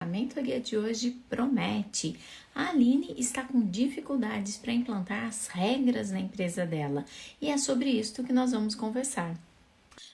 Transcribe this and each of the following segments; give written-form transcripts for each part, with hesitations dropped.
A mentoria de hoje promete. A Aline está com dificuldades para implantar as regras na empresa dela e é sobre isso que nós vamos conversar.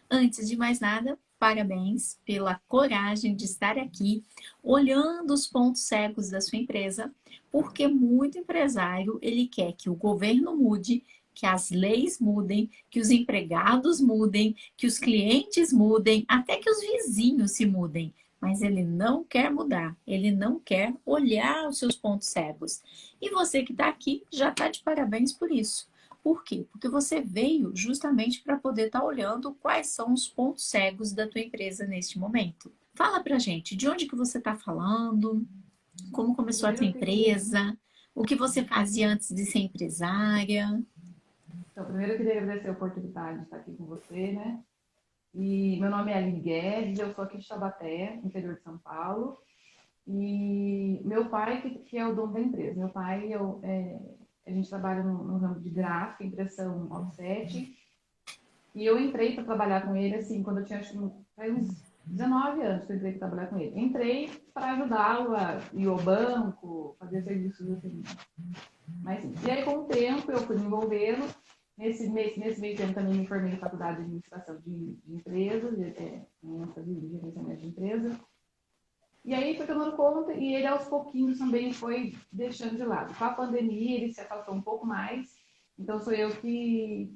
Antes de mais nada, parabéns pela coragem de estar aqui olhando os pontos cegos da sua empresa, porque muito empresário ele quer que o governo mude, que as leis mudem, que os empregados mudem, que os clientes mudem, até que os vizinhos se mudem. Mas ele não quer mudar, ele não quer olhar os seus pontos cegos. E você que está aqui já está de parabéns por isso. Por quê? Porque você veio justamente para poder estar olhando quais são os pontos cegos da tua empresa neste momento. Fala pra gente, de onde que você está falando, como começou a Primeiro tua eu queria, empresa, o que você fazia antes de ser empresária. primeiro eu queria agradecer a oportunidade de estar aqui com você, né? E meu nome é Aline Guedes, eu sou aqui de Taubaté, interior de São Paulo. E meu pai que é o dono da empresa. Meu pai, a gente trabalha no ramo de gráfica, impressão offset. E eu entrei para trabalhar com ele, assim, quando eu tinha, acho que uns 19 anos que eu entrei para trabalhar com ele. Entrei para ajudá-lo a ir ao banco, fazer serviços assim. Mas, e aí, com o tempo, eu fui me envolvendo. Nesse meio tempo, também me formei na faculdade de administração de empresas, de gerenciamento de empresas. E aí foi tomando conta, e ele aos pouquinhos também foi deixando de lado. Com a pandemia, ele se afastou um pouco mais. Então, sou eu que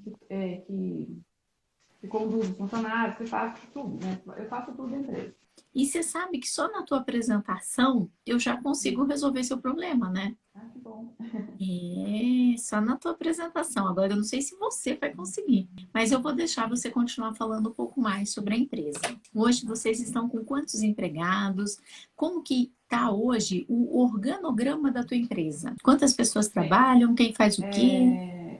conduzo os funcionários, que faço tudo, né? Eu faço tudo da empresa. E você sabe que só na tua apresentação eu já consigo resolver seu problema, né? Ah, que bom. É, só na tua apresentação. Agora, eu não sei se você vai conseguir, mas eu vou deixar você continuar falando um pouco mais sobre a empresa. Hoje vocês estão com quantos empregados? Como que está hoje o organograma da tua empresa? Quantas pessoas Bem, trabalham? Quem faz o quê?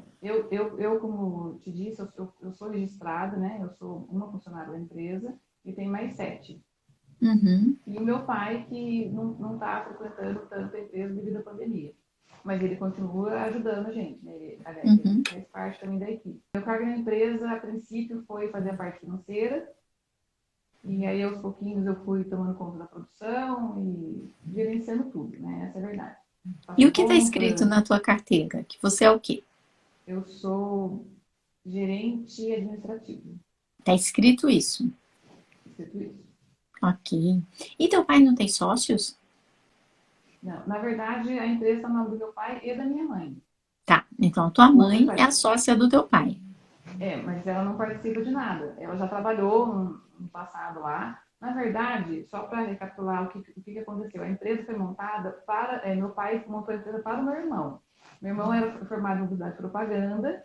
como te disse, eu sou registrada, né? Eu sou uma funcionária da empresa e tem mais 7. Uhum, E o meu pai, que não está frequentando tanto a empresa devido à pandemia. Mas ele continua ajudando a gente, né? Aliás, ele uhum. faz parte também da equipe. Meu cargo na empresa, a princípio, foi fazer a parte financeira. E aí, aos pouquinhos, eu fui tomando conta da produção e gerenciando tudo, né? Essa é a verdade. E Faço o que está escrito compras, na tua carteira? Que você é o quê? eu sou gerente administrativo. Está escrito isso. Escrito isso. Ok. E teu pai não tem sócios? Não, na verdade, a empresa está no nome do meu pai e da minha mãe. Tá. Então, a tua Hoje mãe é faz. a sócia do teu pai. Mas ela não participa de nada. Ela já trabalhou no passado lá. Na verdade, só para recapitular o que aconteceu, a empresa foi montada para. Meu pai montou a empresa para o meu irmão. Meu irmão era formado em publicidade e propaganda,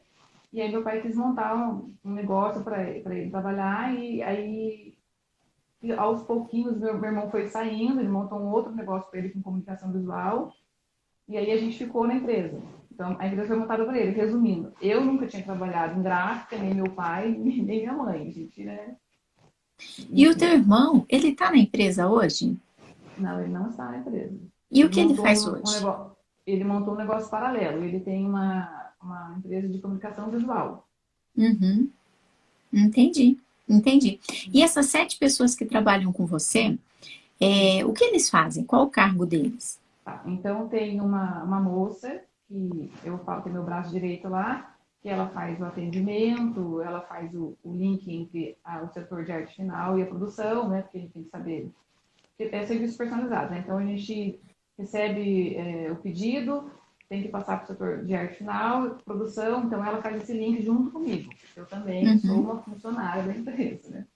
e aí meu pai quis montar um negócio para ele trabalhar, e aí aos pouquinhos meu irmão foi saindo, ele montou um outro negócio para ele com comunicação visual, e aí a gente ficou na empresa. Então, a empresa foi montada por ele. Resumindo, eu nunca tinha trabalhado em gráfica, nem meu pai, nem minha mãe. A gente, né? E o teu irmão, ele tá na empresa hoje? Não, ele não está na empresa. E o Ele que ele montou faz um hoje? negócio. Ele montou um negócio paralelo. Ele tem uma empresa de comunicação visual. Uhum, entendi, entendi. E essas 7 pessoas que trabalham com você, o que eles fazem? Qual o cargo deles? Tá. Então, tem uma moça, que eu falo que é meu braço direito lá, que ela faz o atendimento, ela faz o link entre o setor de arte final e a produção, né? Porque a gente tem que saber que é serviço personalizado, né? Então a gente recebe o pedido, tem que passar para o setor de arte final, produção, então ela faz esse link junto comigo. Eu também sou Uhum, uma funcionária da empresa, né?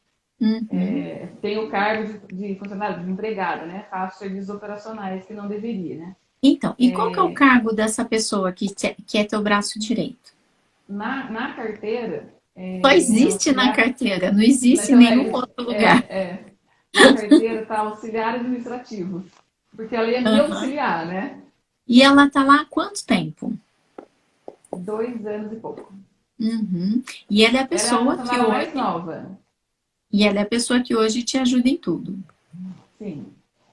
uhum. Tenho o cargo de funcionária, de empregada, né? Faço serviços operacionais que não deveria, né? Então, e qual que é o cargo dessa pessoa que é teu braço direito? Na carteira, Só em existe na auxiliar, carteira, não existe em então nenhum outro lugar. na carteira está auxiliar administrativo, porque ela ia me Uhum. auxiliar, né? E ela tá lá há quanto tempo? 2 anos e pouco. Uhum. E ela é a Era a pessoa que funcionária mais hoje, nova. e ela é a pessoa que hoje te ajuda em tudo. Sim.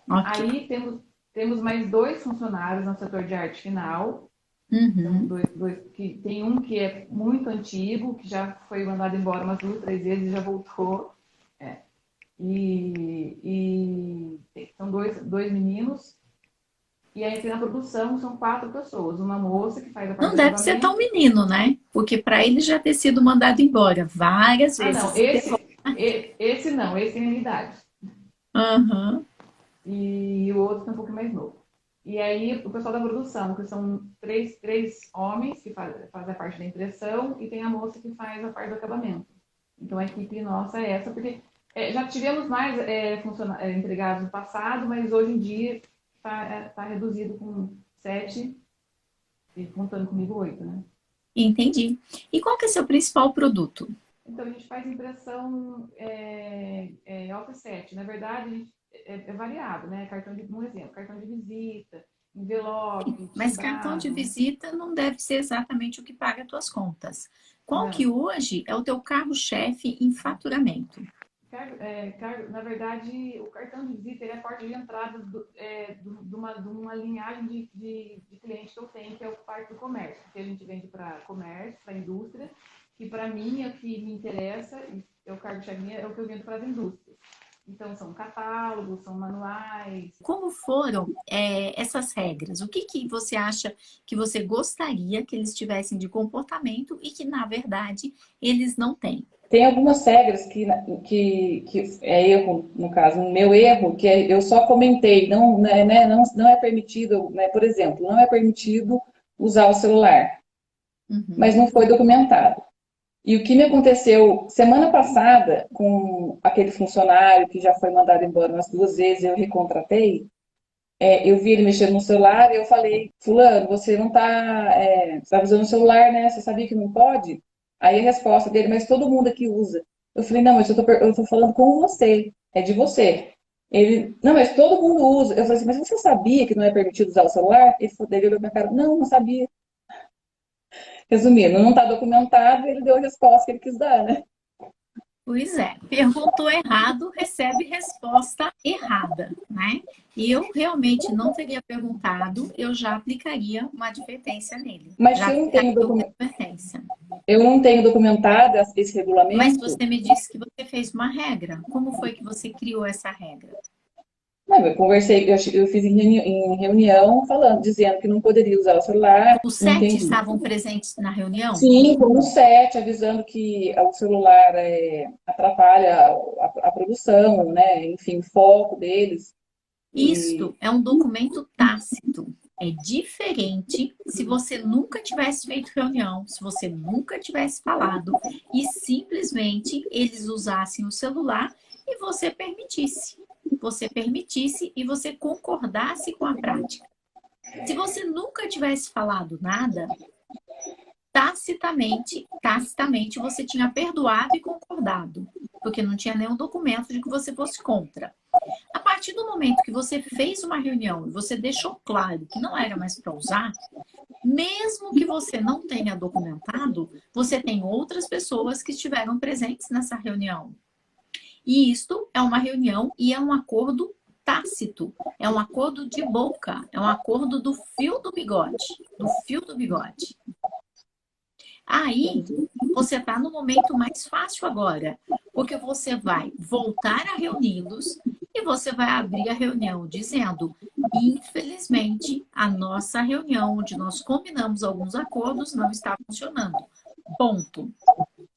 Ok. Aí temos mais 2 funcionários no setor de arte final. São Uhum. dois que tem um que é muito antigo, que já foi mandado embora umas 2, 3 vezes e já voltou. É. São dois meninos. E aí na produção são 4 pessoas. Uma moça que faz a parte Não do deve ser tão acabamento. menino, né? Porque para ele já ter sido mandado embora várias Ah, não, vezes. esse não, esse tem a minha idade. Aham. E o outro tá um pouco mais novo. E aí o pessoal da produção, que são três homens que fazem a parte da impressão e tem a moça que faz a parte do acabamento. Então a equipe nossa é essa, porque já tivemos mais empregados no passado, mas hoje em dia está reduzido com 7, e contando comigo 8, né? Entendi. E qual que é seu principal produto? Então, a gente faz impressão offset. Na verdade, é variado, né? Um exemplo, cartão de visita, envelope, Mas cartão de timbrado. visita não deve ser exatamente o que paga as tuas contas. Qual que Não. hoje é o teu carro-chefe em faturamento? Na verdade, o cartão de visita ele é a porta de entrada de uma linhagem de clientes que eu tenho, que é o parte do comércio, que a gente vende para comércio, para indústria, que para mim é o que me interessa, é o cargo-chefe, é o que eu vendo para as indústrias. Então, são catálogos, são manuais. Como foram, essas regras? O que que você acha que você gostaria que eles tivessem de comportamento e que, na verdade, eles não têm? Tem algumas regras que é erro, no caso, o meu erro, que eu só comentei, não é permitido, né, por exemplo, não é permitido usar o celular, mas Uhum. não foi documentado. E o que me aconteceu semana passada com aquele funcionário que já foi mandado embora umas 2 vezes, eu recontratei, eu vi ele mexendo no celular e eu falei, fulano, você não está usando o celular, né? Você sabia que não pode? Aí a resposta dele, mas todo mundo aqui usa. Eu falei, não, mas eu tô falando com você, é de você. Ele, não, mas todo mundo usa. Eu falei assim, mas você sabia que não é permitido usar o celular? Ele olhou pra minha cara, não, não sabia. Resumindo, não está documentado, ele deu a resposta que ele quis dar, né? Pois é, perguntou errado, recebe resposta errada, né? E eu realmente não teria perguntado, eu já aplicaria uma advertência nele. Mas Já se aplicaria uma advertência. eu não tenho documentado esse Mas regulamento. você me disse que você fez uma regra. Como foi que você criou essa regra? Não, eu conversei, eu fiz em reunião falando, dizendo que não poderia usar o celular, Os não 7 entendi. estavam presentes na reunião? Sim, como 7, avisando que o celular atrapalha a produção, né? Enfim, o foco deles. E, Isto é um documento tácito. É diferente se você nunca tivesse feito reunião, se você nunca tivesse falado e simplesmente eles usassem o celular e você permitisse. Você permitisse e você concordasse com a prática. Se você nunca tivesse falado nada, tacitamente você tinha perdoado e concordado, porque não tinha nenhum documento de que você fosse contra. A partir do momento que você fez uma reunião e você deixou claro que não era mais para usar, mesmo que você não tenha documentado, você tem outras pessoas que estiveram presentes nessa reunião. E isto é uma reunião e é um acordo tácito, é um acordo de boca, é um acordo do fio do bigode, do fio do bigode. Aí você está no momento mais fácil agora, porque você vai voltar a reuni-los e você vai abrir a reunião dizendo: infelizmente, a nossa reunião, onde nós combinamos alguns acordos, não está funcionando. Ponto.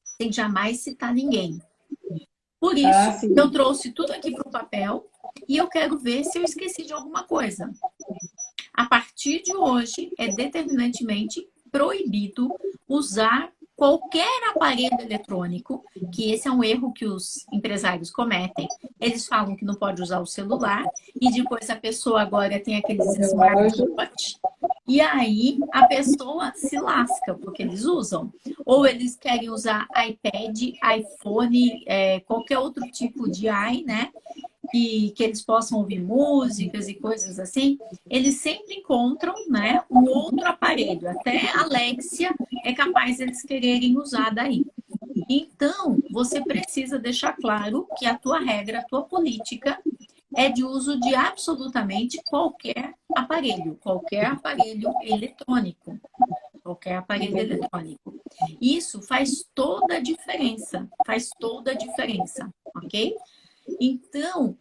Sem jamais citar ninguém. Por ah, isso, eu sim. trouxe tudo aqui para o papel e eu quero ver se eu esqueci de alguma coisa. A partir de hoje, é determinantemente proibido usar qualquer aparelho eletrônico, que esse é um erro que os empresários cometem. Eles falam que não pode usar o celular e depois a pessoa agora tem aqueles smartwatch e aí a pessoa se lasca, porque eles usam. Ou eles querem usar iPad, iPhone, qualquer outro tipo de né? Que eles possam ouvir músicas e coisas assim, eles sempre encontram, né, um outro aparelho. Até a Alexia é capaz eles quererem usar daí. Então, você precisa deixar claro que a tua regra, a tua política é de uso de absolutamente qualquer aparelho eletrônico. Qualquer aparelho eletrônico. Isso faz toda a diferença, ok? Então,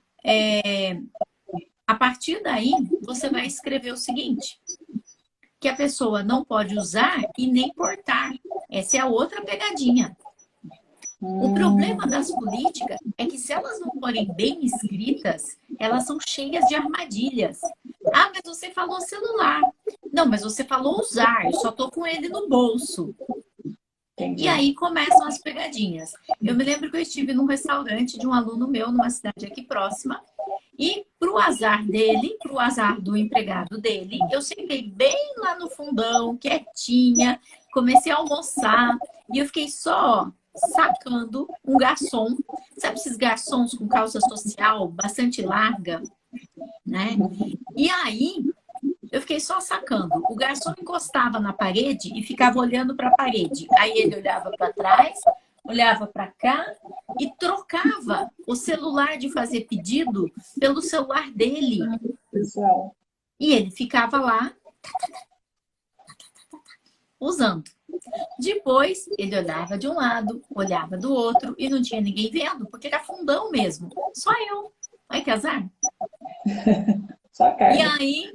a partir daí, você vai escrever o seguinte, que a pessoa não pode usar e nem portar. Essa é a outra pegadinha. O problema das políticas é que se elas não forem bem escritas, elas são cheias de armadilhas. Ah, mas você falou celular. Não, mas você falou usar, eu só tô com ele no bolso. Entendi. E aí começam as pegadinhas. Eu me lembro que eu estive num restaurante de um aluno meu, numa cidade aqui próxima, e pro azar dele, pro azar do empregado dele, eu sentei bem lá no fundão, quietinha, comecei a almoçar, e eu fiquei só sacando um garçom. Sabe esses garçons com calça social bastante larga, né? E aí eu fiquei só sacando. O garçom encostava na parede e ficava olhando para a parede. Aí ele olhava para trás, olhava para cá e trocava o celular de fazer pedido pelo celular dele. Pessoal. E ele ficava lá usando. Depois, ele olhava de um lado, olhava do outro e não tinha ninguém vendo, porque era fundão mesmo. Só eu. Olha que azar. Só a E carga. aí,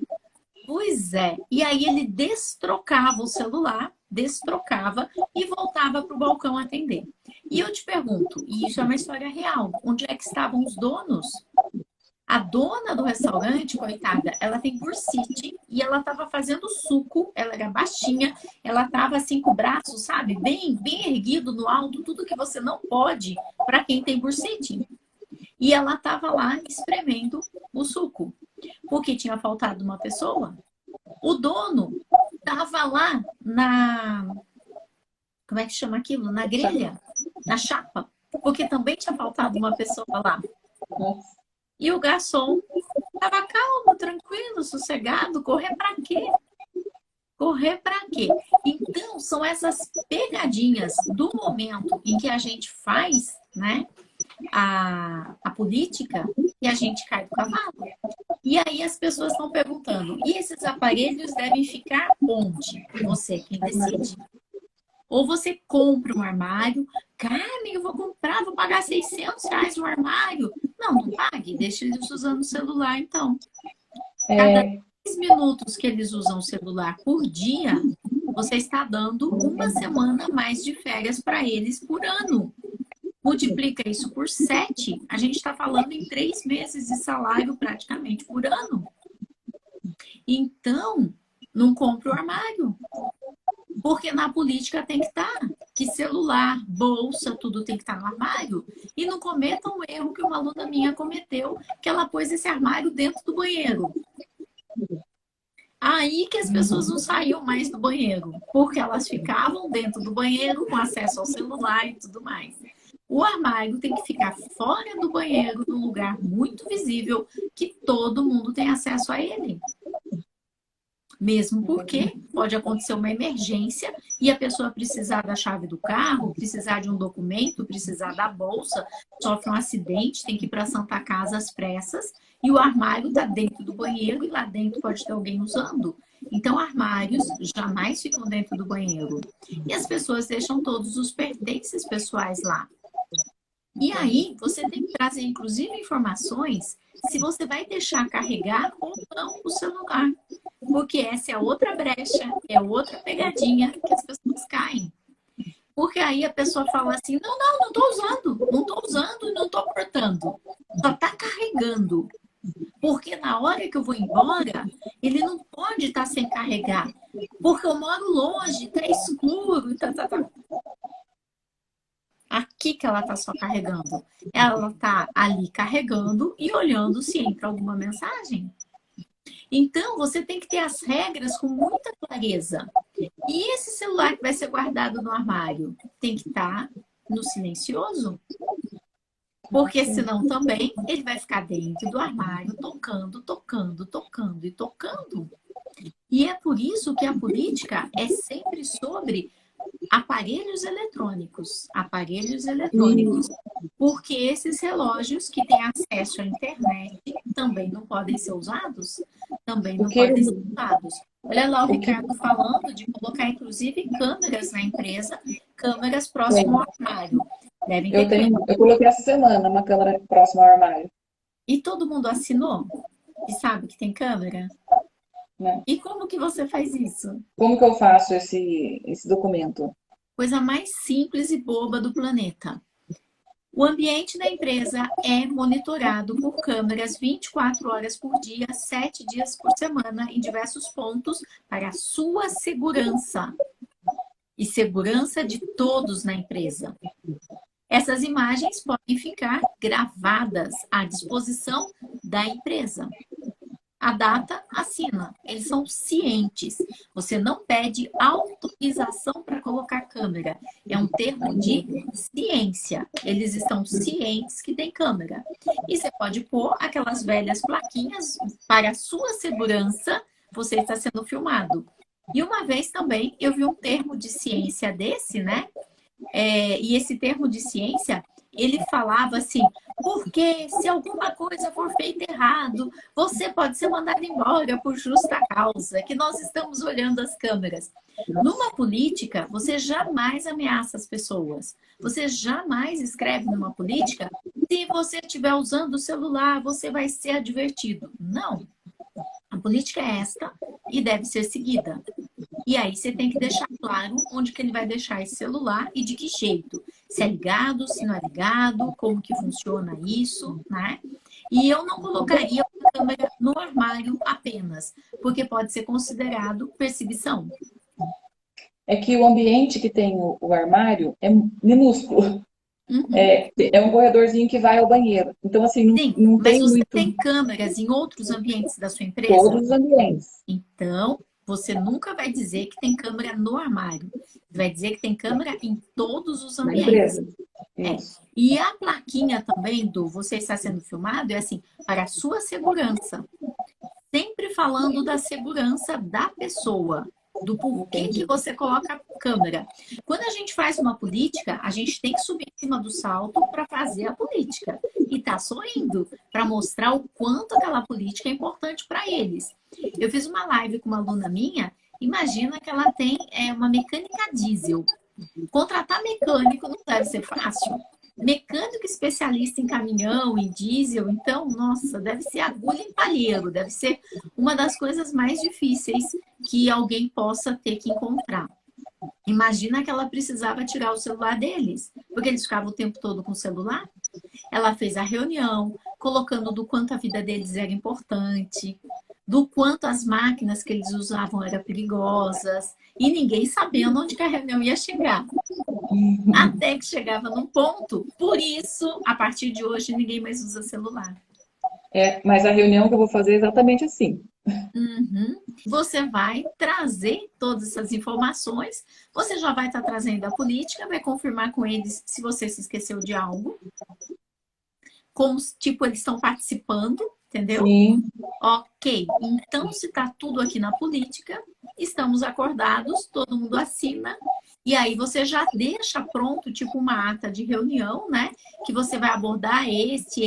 pois é. E aí ele destrocava o celular, destrocava e voltava para o balcão atender. E eu te pergunto, e isso é uma história real, onde é que estavam os donos? A dona do restaurante, coitada, ela tem bursite e ela estava fazendo suco, ela era baixinha, ela estava assim com o braço, sabe, bem erguido no alto, tudo que você não pode para quem tem bursite. E ela estava lá espremendo o suco, porque tinha faltado uma pessoa. O dono estava lá como é que chama aquilo? Na grelha, na chapa, porque também tinha faltado uma pessoa lá. Nossa. E o garçom estava calmo, tranquilo, sossegado. Correr para quê? Correr para quê? Então, são essas pegadinhas do momento em que a gente faz, né, a política e a gente cai do cavalo. E aí as pessoas estão perguntando, e esses aparelhos devem ficar onde? Você quem decide. Ou você compra um armário, Carmen, eu vou comprar, vou pagar R$ 600 no armário. Não pague, deixa eles usando o celular, então. Cada 10 minutos que eles usam o celular por dia, você está dando uma semana a mais de férias para eles por ano. Multiplica isso por 7, a gente está falando em 3 meses de salário praticamente por ano. Então, não compra o armário. Porque na política tem que estar, que celular, bolsa, tudo tem que estar no armário. E não cometam o erro que uma aluna minha cometeu, que ela pôs esse armário dentro do banheiro. Aí que as pessoas não saíam mais do banheiro, porque elas ficavam dentro do banheiro com acesso ao celular e tudo mais. O armário tem que ficar fora do banheiro, num lugar muito visível, que todo mundo tem acesso a ele. Mesmo porque pode acontecer uma emergência e a pessoa precisar da chave do carro, precisar de um documento, precisar da bolsa, sofre um acidente, tem que ir para a Santa Casa às pressas e o armário está dentro do banheiro e lá dentro pode ter alguém usando. Então, armários jamais ficam dentro do banheiro. E as pessoas deixam todos os pertences pessoais lá. E aí, você tem que trazer, inclusive, informações se você vai deixar carregar ou não o celular. Porque essa é outra brecha, é outra pegadinha que as pessoas caem. Porque aí a pessoa fala assim, não estou usando e não estou portando. Só está carregando. Porque na hora que eu vou embora, ele não pode estar sem carregar. Porque eu moro longe, está escuro, tá. Aqui que ela está só carregando. Ela está ali carregando e olhando se entra alguma mensagem. Então, você tem que ter as regras com muita clareza. E esse celular que vai ser guardado no armário tem que estar no silencioso? Porque senão também ele vai ficar dentro do armário tocando. E é por isso que a política é sempre sobre aparelhos eletrônicos. Porque esses relógios que têm acesso à internet também não podem ser usados? Olha lá o Ricardo falando de colocar, inclusive, câmeras na empresa, câmeras próximo ao armário. Devem ter câmera. Eu coloquei essa semana uma câmera próxima ao armário, E todo mundo assinou? E sabe que tem câmera? né? E como que você faz isso? Como que eu faço esse documento? Coisa mais simples e boba do planeta. O ambiente da empresa é monitorado por câmeras 24 horas por dia, 7 dias por semana, em diversos pontos, para a sua segurança e segurança de todos na empresa. Essas imagens podem ficar gravadas à disposição da empresa. A data assina, eles são cientes. Você não pede autorização para colocar câmera. É um termo de ciência. Eles estão cientes que tem câmera. E você pode pôr aquelas velhas plaquinhas para a sua segurança, você está sendo filmado. E uma vez também eu vi um termo de ciência desse, né? E esse termo de ciência, ele falava assim, porque se alguma coisa for feita errado, você pode ser mandado embora por justa causa, que nós estamos olhando as câmeras. Numa política, você jamais ameaça as pessoas. Você jamais escreve numa política, se você estiver usando o celular, você vai ser advertido. Não. A política é esta e deve ser seguida. E aí você tem que deixar claro onde que ele vai deixar esse celular e de que jeito. Se é ligado, se não é ligado, como que funciona isso, né? E eu não colocaria uma câmera no armário apenas, porque pode ser considerado perseguição. É que o ambiente que tem o armário é minúsculo. Uhum. É um corredorzinho que vai ao banheiro. Então, assim, Sim, não mas tem você muito tem câmeras em outros ambientes da sua empresa? todos os ambientes Então, você nunca vai dizer que tem câmera no armário. Vai dizer que tem câmera em todos os na ambientes. empresa. É. Isso. E a plaquinha também do você está sendo filmado é assim, para a sua segurança. Sempre falando da segurança da pessoa, do porquê que você coloca a câmera. Quando a gente faz uma política, a gente tem que subir em cima do salto para fazer a política. E tá sorrindo, para mostrar o quanto aquela política é importante para eles. Eu fiz uma live com uma aluna minha, imagina que ela tem uma mecânica diesel. Contratar mecânico não deve ser fácil. Mecânico especialista em caminhão, em diesel, então, nossa, deve ser agulha em palheiro, deve ser uma das coisas mais difíceis que alguém possa ter que encontrar. Imagina que ela precisava tirar o celular deles, porque eles ficavam o tempo todo com o celular. Ela fez a reunião, colocando do quanto a vida deles era importante, do quanto as máquinas que eles usavam eram perigosas, e ninguém sabendo onde que a reunião ia chegar. Até que chegava num ponto, por isso, a partir de hoje, ninguém mais usa celular. Mas a reunião que eu vou fazer é exatamente assim. Uhum. Você vai trazer todas essas informações, você já vai estar trazendo a política, vai confirmar com eles se você se esqueceu de algo, como tipo eles estão participando, entendeu? Sim. Ok, então se está tudo aqui na política, estamos acordados, todo mundo assina, e aí você já deixa pronto, tipo uma ata de reunião, né? Que você vai abordar esse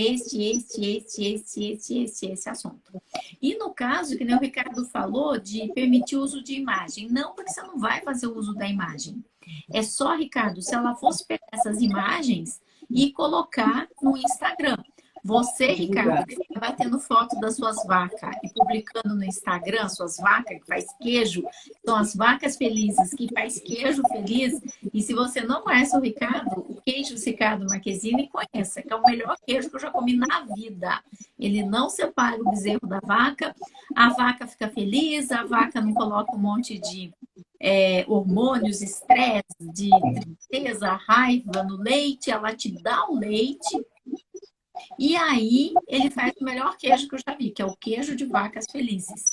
assunto. E no caso, que nem o Ricardo falou, de permitir o uso de imagem. Não, porque você não vai fazer o uso da imagem. É só, Ricardo, se ela fosse pegar essas imagens e colocar no Instagram. Você, Ricardo, que fica batendo foto das suas vacas e publicando no Instagram suas vacas que faz queijo, são as vacas felizes que faz queijo feliz. E se você não conhece o Ricardo, o queijo Ricardo Marquezine, conheça, que é o melhor queijo que eu já comi na vida. Ele não separa o bezerro da vaca, a vaca fica feliz, a vaca não coloca um monte de hormônios, estresse, de tristeza, raiva no leite, ela te dá o leite. E aí, ele faz o melhor queijo que eu já vi, que é o queijo de vacas felizes.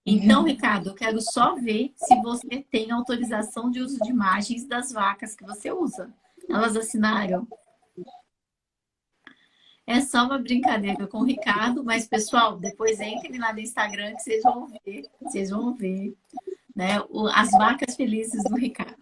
Então, Ricardo, eu quero só ver se você tem autorização de uso de imagens das vacas que você usa. Elas assinaram? É só uma brincadeira com o Ricardo, mas, pessoal, depois entrem lá no Instagram que vocês vão ver, né, as vacas felizes do Ricardo.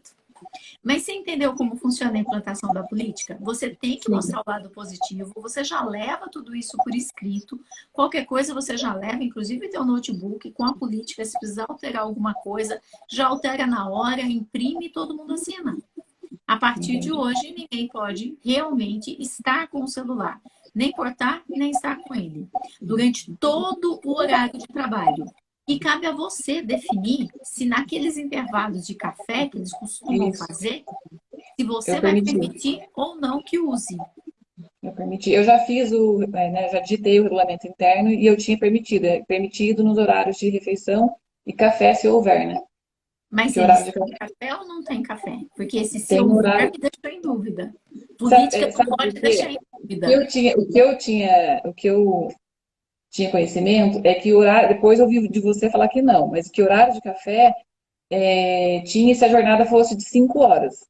Mas você entendeu como funciona a implantação da política? Você tem que mostrar o lado positivo, você já leva tudo isso por escrito, qualquer coisa você já leva, inclusive teu notebook com a política, se precisar alterar alguma coisa, já altera na hora, imprime e todo mundo assina. A partir de Entendi. hoje, ninguém pode realmente estar com o celular, nem portar, nem estar com ele, durante todo o horário de trabalho. E cabe a você definir se naqueles intervalos de café que eles costumam Isso, fazer, se eu você vai permiti. permitir ou não que use. Eu permiti. Eu já fiz já digitei o regulamento interno e eu tinha permitido. É permitido nos horários de refeição e café se houver, né? Mas Porque o horário eles de têm café café ou não tem café? Porque esse se tem houver horário. me deixou em dúvida. Sabe, Política não sabe por pode deixar quê? em O que dúvida. eu tinha, o que eu tinha conhecimento é que o horário, depois eu ouvi de você falar que não, mas que o horário de café tinha se a jornada fosse de 5 horas.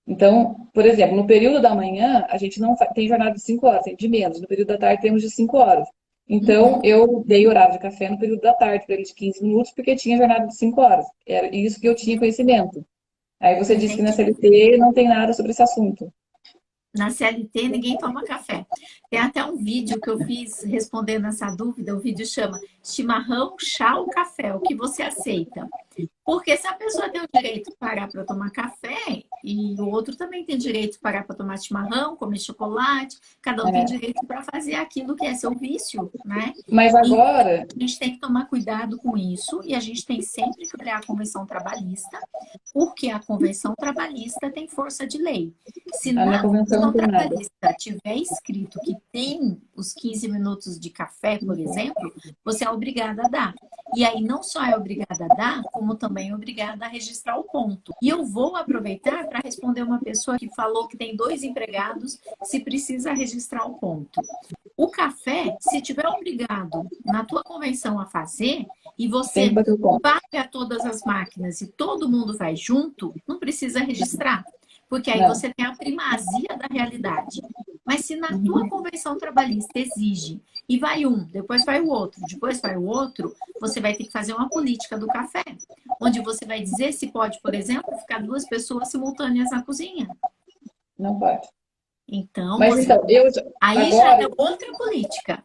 Então, por exemplo, no período da manhã, a gente não tem jornada de 5 horas, tem de menos. No período da tarde, temos de 5 horas. Então, Uhum, eu dei horário de café no período da tarde, para ele de 15 minutos, porque tinha jornada de 5 horas. Era isso que eu tinha conhecimento. Aí você disse que na entendi. CLT não tem nada sobre esse assunto. Na CLT ninguém toma café. Tem até um vídeo que eu fiz respondendo essa dúvida. O vídeo chama Chimarrão, Chá ou Café? O que você aceita? Porque se a pessoa tem o direito de parar para tomar café e o outro também tem direito de parar para tomar chimarrão, comer chocolate, cada um tem É. direito para fazer aquilo que é seu vício, né? Mas Então, agora, a gente tem que tomar cuidado com isso e a gente tem sempre que olhar a Convenção Trabalhista, porque a Convenção Trabalhista tem força de lei. Se na na convenção não Convenção tem nada. Trabalhista tiver escrito que tem os 15 minutos de café, por exemplo, você é obrigada a dar. E aí não só é obrigada a dar, como também é obrigada a registrar o ponto. E eu vou aproveitar para responder uma pessoa que falou que tem 2 empregados, se precisa registrar o ponto. O café, se tiver obrigado na tua convenção a fazer e Tem que você bater o ponto. paga todas as máquinas e todo mundo vai junto, não precisa registrar, porque aí Não. você tem a primazia da realidade. Mas se na tua Uhum. convenção trabalhista exige e vai um, depois vai o outro, depois vai o outro, você vai ter que fazer uma política do café, onde você vai dizer se pode, por exemplo, ficar 2 pessoas simultâneas na cozinha. Não pode. Então, Mas você então, aí já é agora, outra política.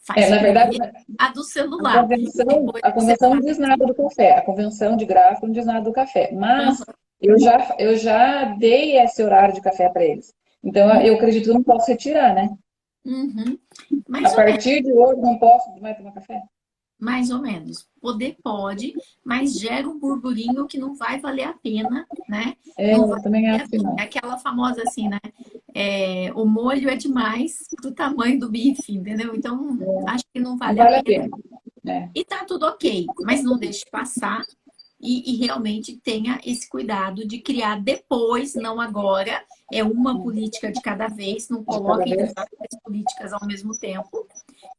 Faz na verdade, primeiro a do A celular, convenção, depois a você convenção não faz. diz nada do café. A convenção de gráfico não diz nada do café. Mas eu já dei esse horário de café para eles. Então, eu acredito que eu não posso retirar, né? Uhum. A Mais ou menos. partir de hoje, não posso mais tomar café? Mais ou menos. Poder pode, mas gera um burburinho que não vai valer a pena, né? Não vai Eu também valer acho a que pena. não. É aquela famosa assim, né? O molho é demais pro tamanho do bife, entendeu? Então, acho que não Não vale a vale a pena. pena. É. E tá tudo ok, mas não deixe passar e realmente tenha esse cuidado de criar depois, não agora. É uma política de cada vez, não De cada coloquem vez. várias políticas ao mesmo tempo.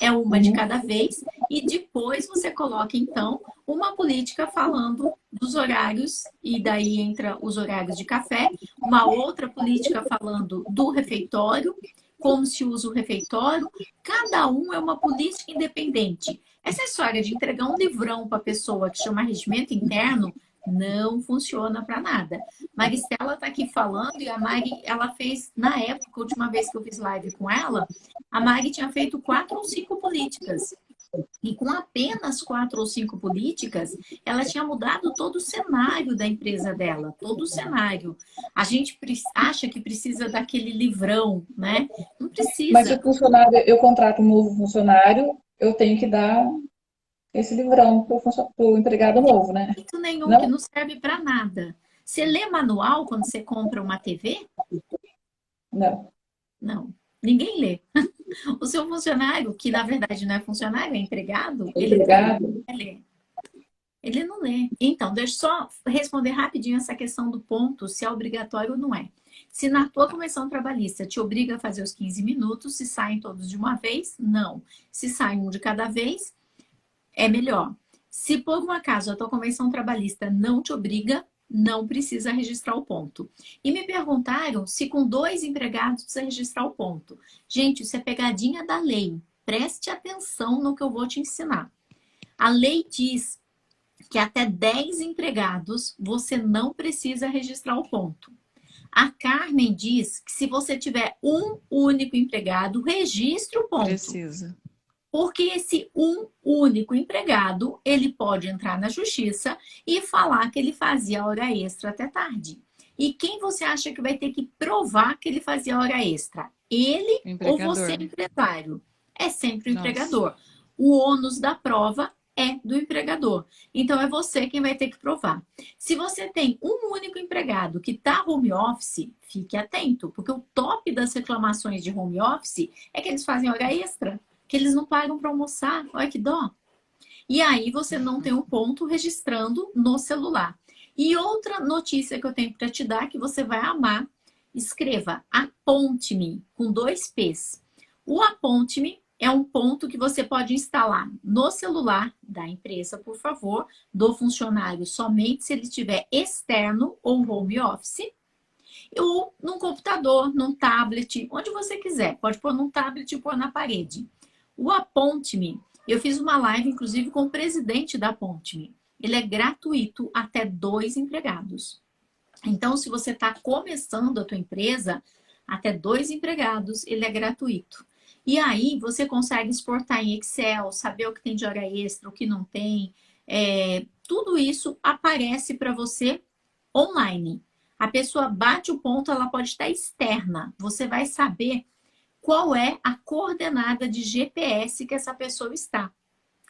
É uma de Uhum. cada vez e depois você coloca então uma política falando dos horários e daí entra os horários de café, uma outra política falando do refeitório, como se usa o refeitório, cada um é uma política independente. Essa história de entregar um livrão para a pessoa que chama regimento interno não funciona para nada. Maristela está aqui falando e a Mari, ela fez, na época, a última vez que eu fiz live com ela, a Mari tinha feito 4 ou 5 políticas. E com apenas 4 ou 5 políticas, ela tinha mudado todo o cenário da empresa dela, todo o cenário. A gente acha que precisa daquele livrão, né? Não Mas se precisa. o funcionário, eu contrato um novo funcionário, eu tenho que dar esse livrão para o empregado novo, né? Jeito nenhum, que Não? não serve para nada. Você lê manual quando você compra uma TV? Não. Não. Ninguém lê. O seu funcionário, que na verdade não é funcionário, é empregado, ele também Empregado? não lê. Ele não lê. Então, deixa eu só responder rapidinho essa questão do ponto, se é obrigatório ou não é. Se na tua convenção trabalhista te obriga a fazer os 15 minutos, se saem todos de uma vez, não. Se sai um de cada vez, é melhor. Se por um acaso a tua convenção trabalhista não te obriga, não precisa registrar o ponto. E me perguntaram se com 2 empregados precisa registrar o ponto. Gente, isso é pegadinha da lei. Preste atenção no que eu vou te ensinar. A lei diz que até 10 empregados você não precisa registrar o ponto. A Carmen diz que se você tiver um único empregado, registre o ponto. Precisa. Porque esse um único empregado, ele pode entrar na justiça e falar que ele fazia hora extra até tarde. E quem você acha que vai ter que provar que ele fazia hora extra? Ele ou você, Empregador. empresário? É sempre o Nossa. empregador. O ônus da prova é do empregador. Então é você quem vai ter que provar. Se você tem um único empregado que está home office, fique atento, porque o top das reclamações de home office é que eles fazem hora extra, que eles não pagam para almoçar. Olha que dó. E aí você não tem um ponto registrando no celular. E outra notícia que eu tenho para te dar que você vai amar, escreva Aponte-me com 2 P's. O Aponte-me é um ponto que você pode instalar no celular da empresa, por favor, do funcionário, somente se ele estiver externo ou home office, ou num computador, num tablet, onde você quiser. Pode pôr num tablet e pôr na parede. O Aponte-me, eu fiz uma live, inclusive, com o presidente da Aponte-me. Ele é gratuito até 2 empregados. Então, se você está começando a tua empresa, até 2 empregados, ele é gratuito. E aí, você consegue exportar em Excel, saber o que tem de hora extra, o que não tem. Tudo isso aparece para você online. A pessoa bate o ponto, ela pode estar externa. Você vai saber qual é a coordenada de GPS que essa pessoa está.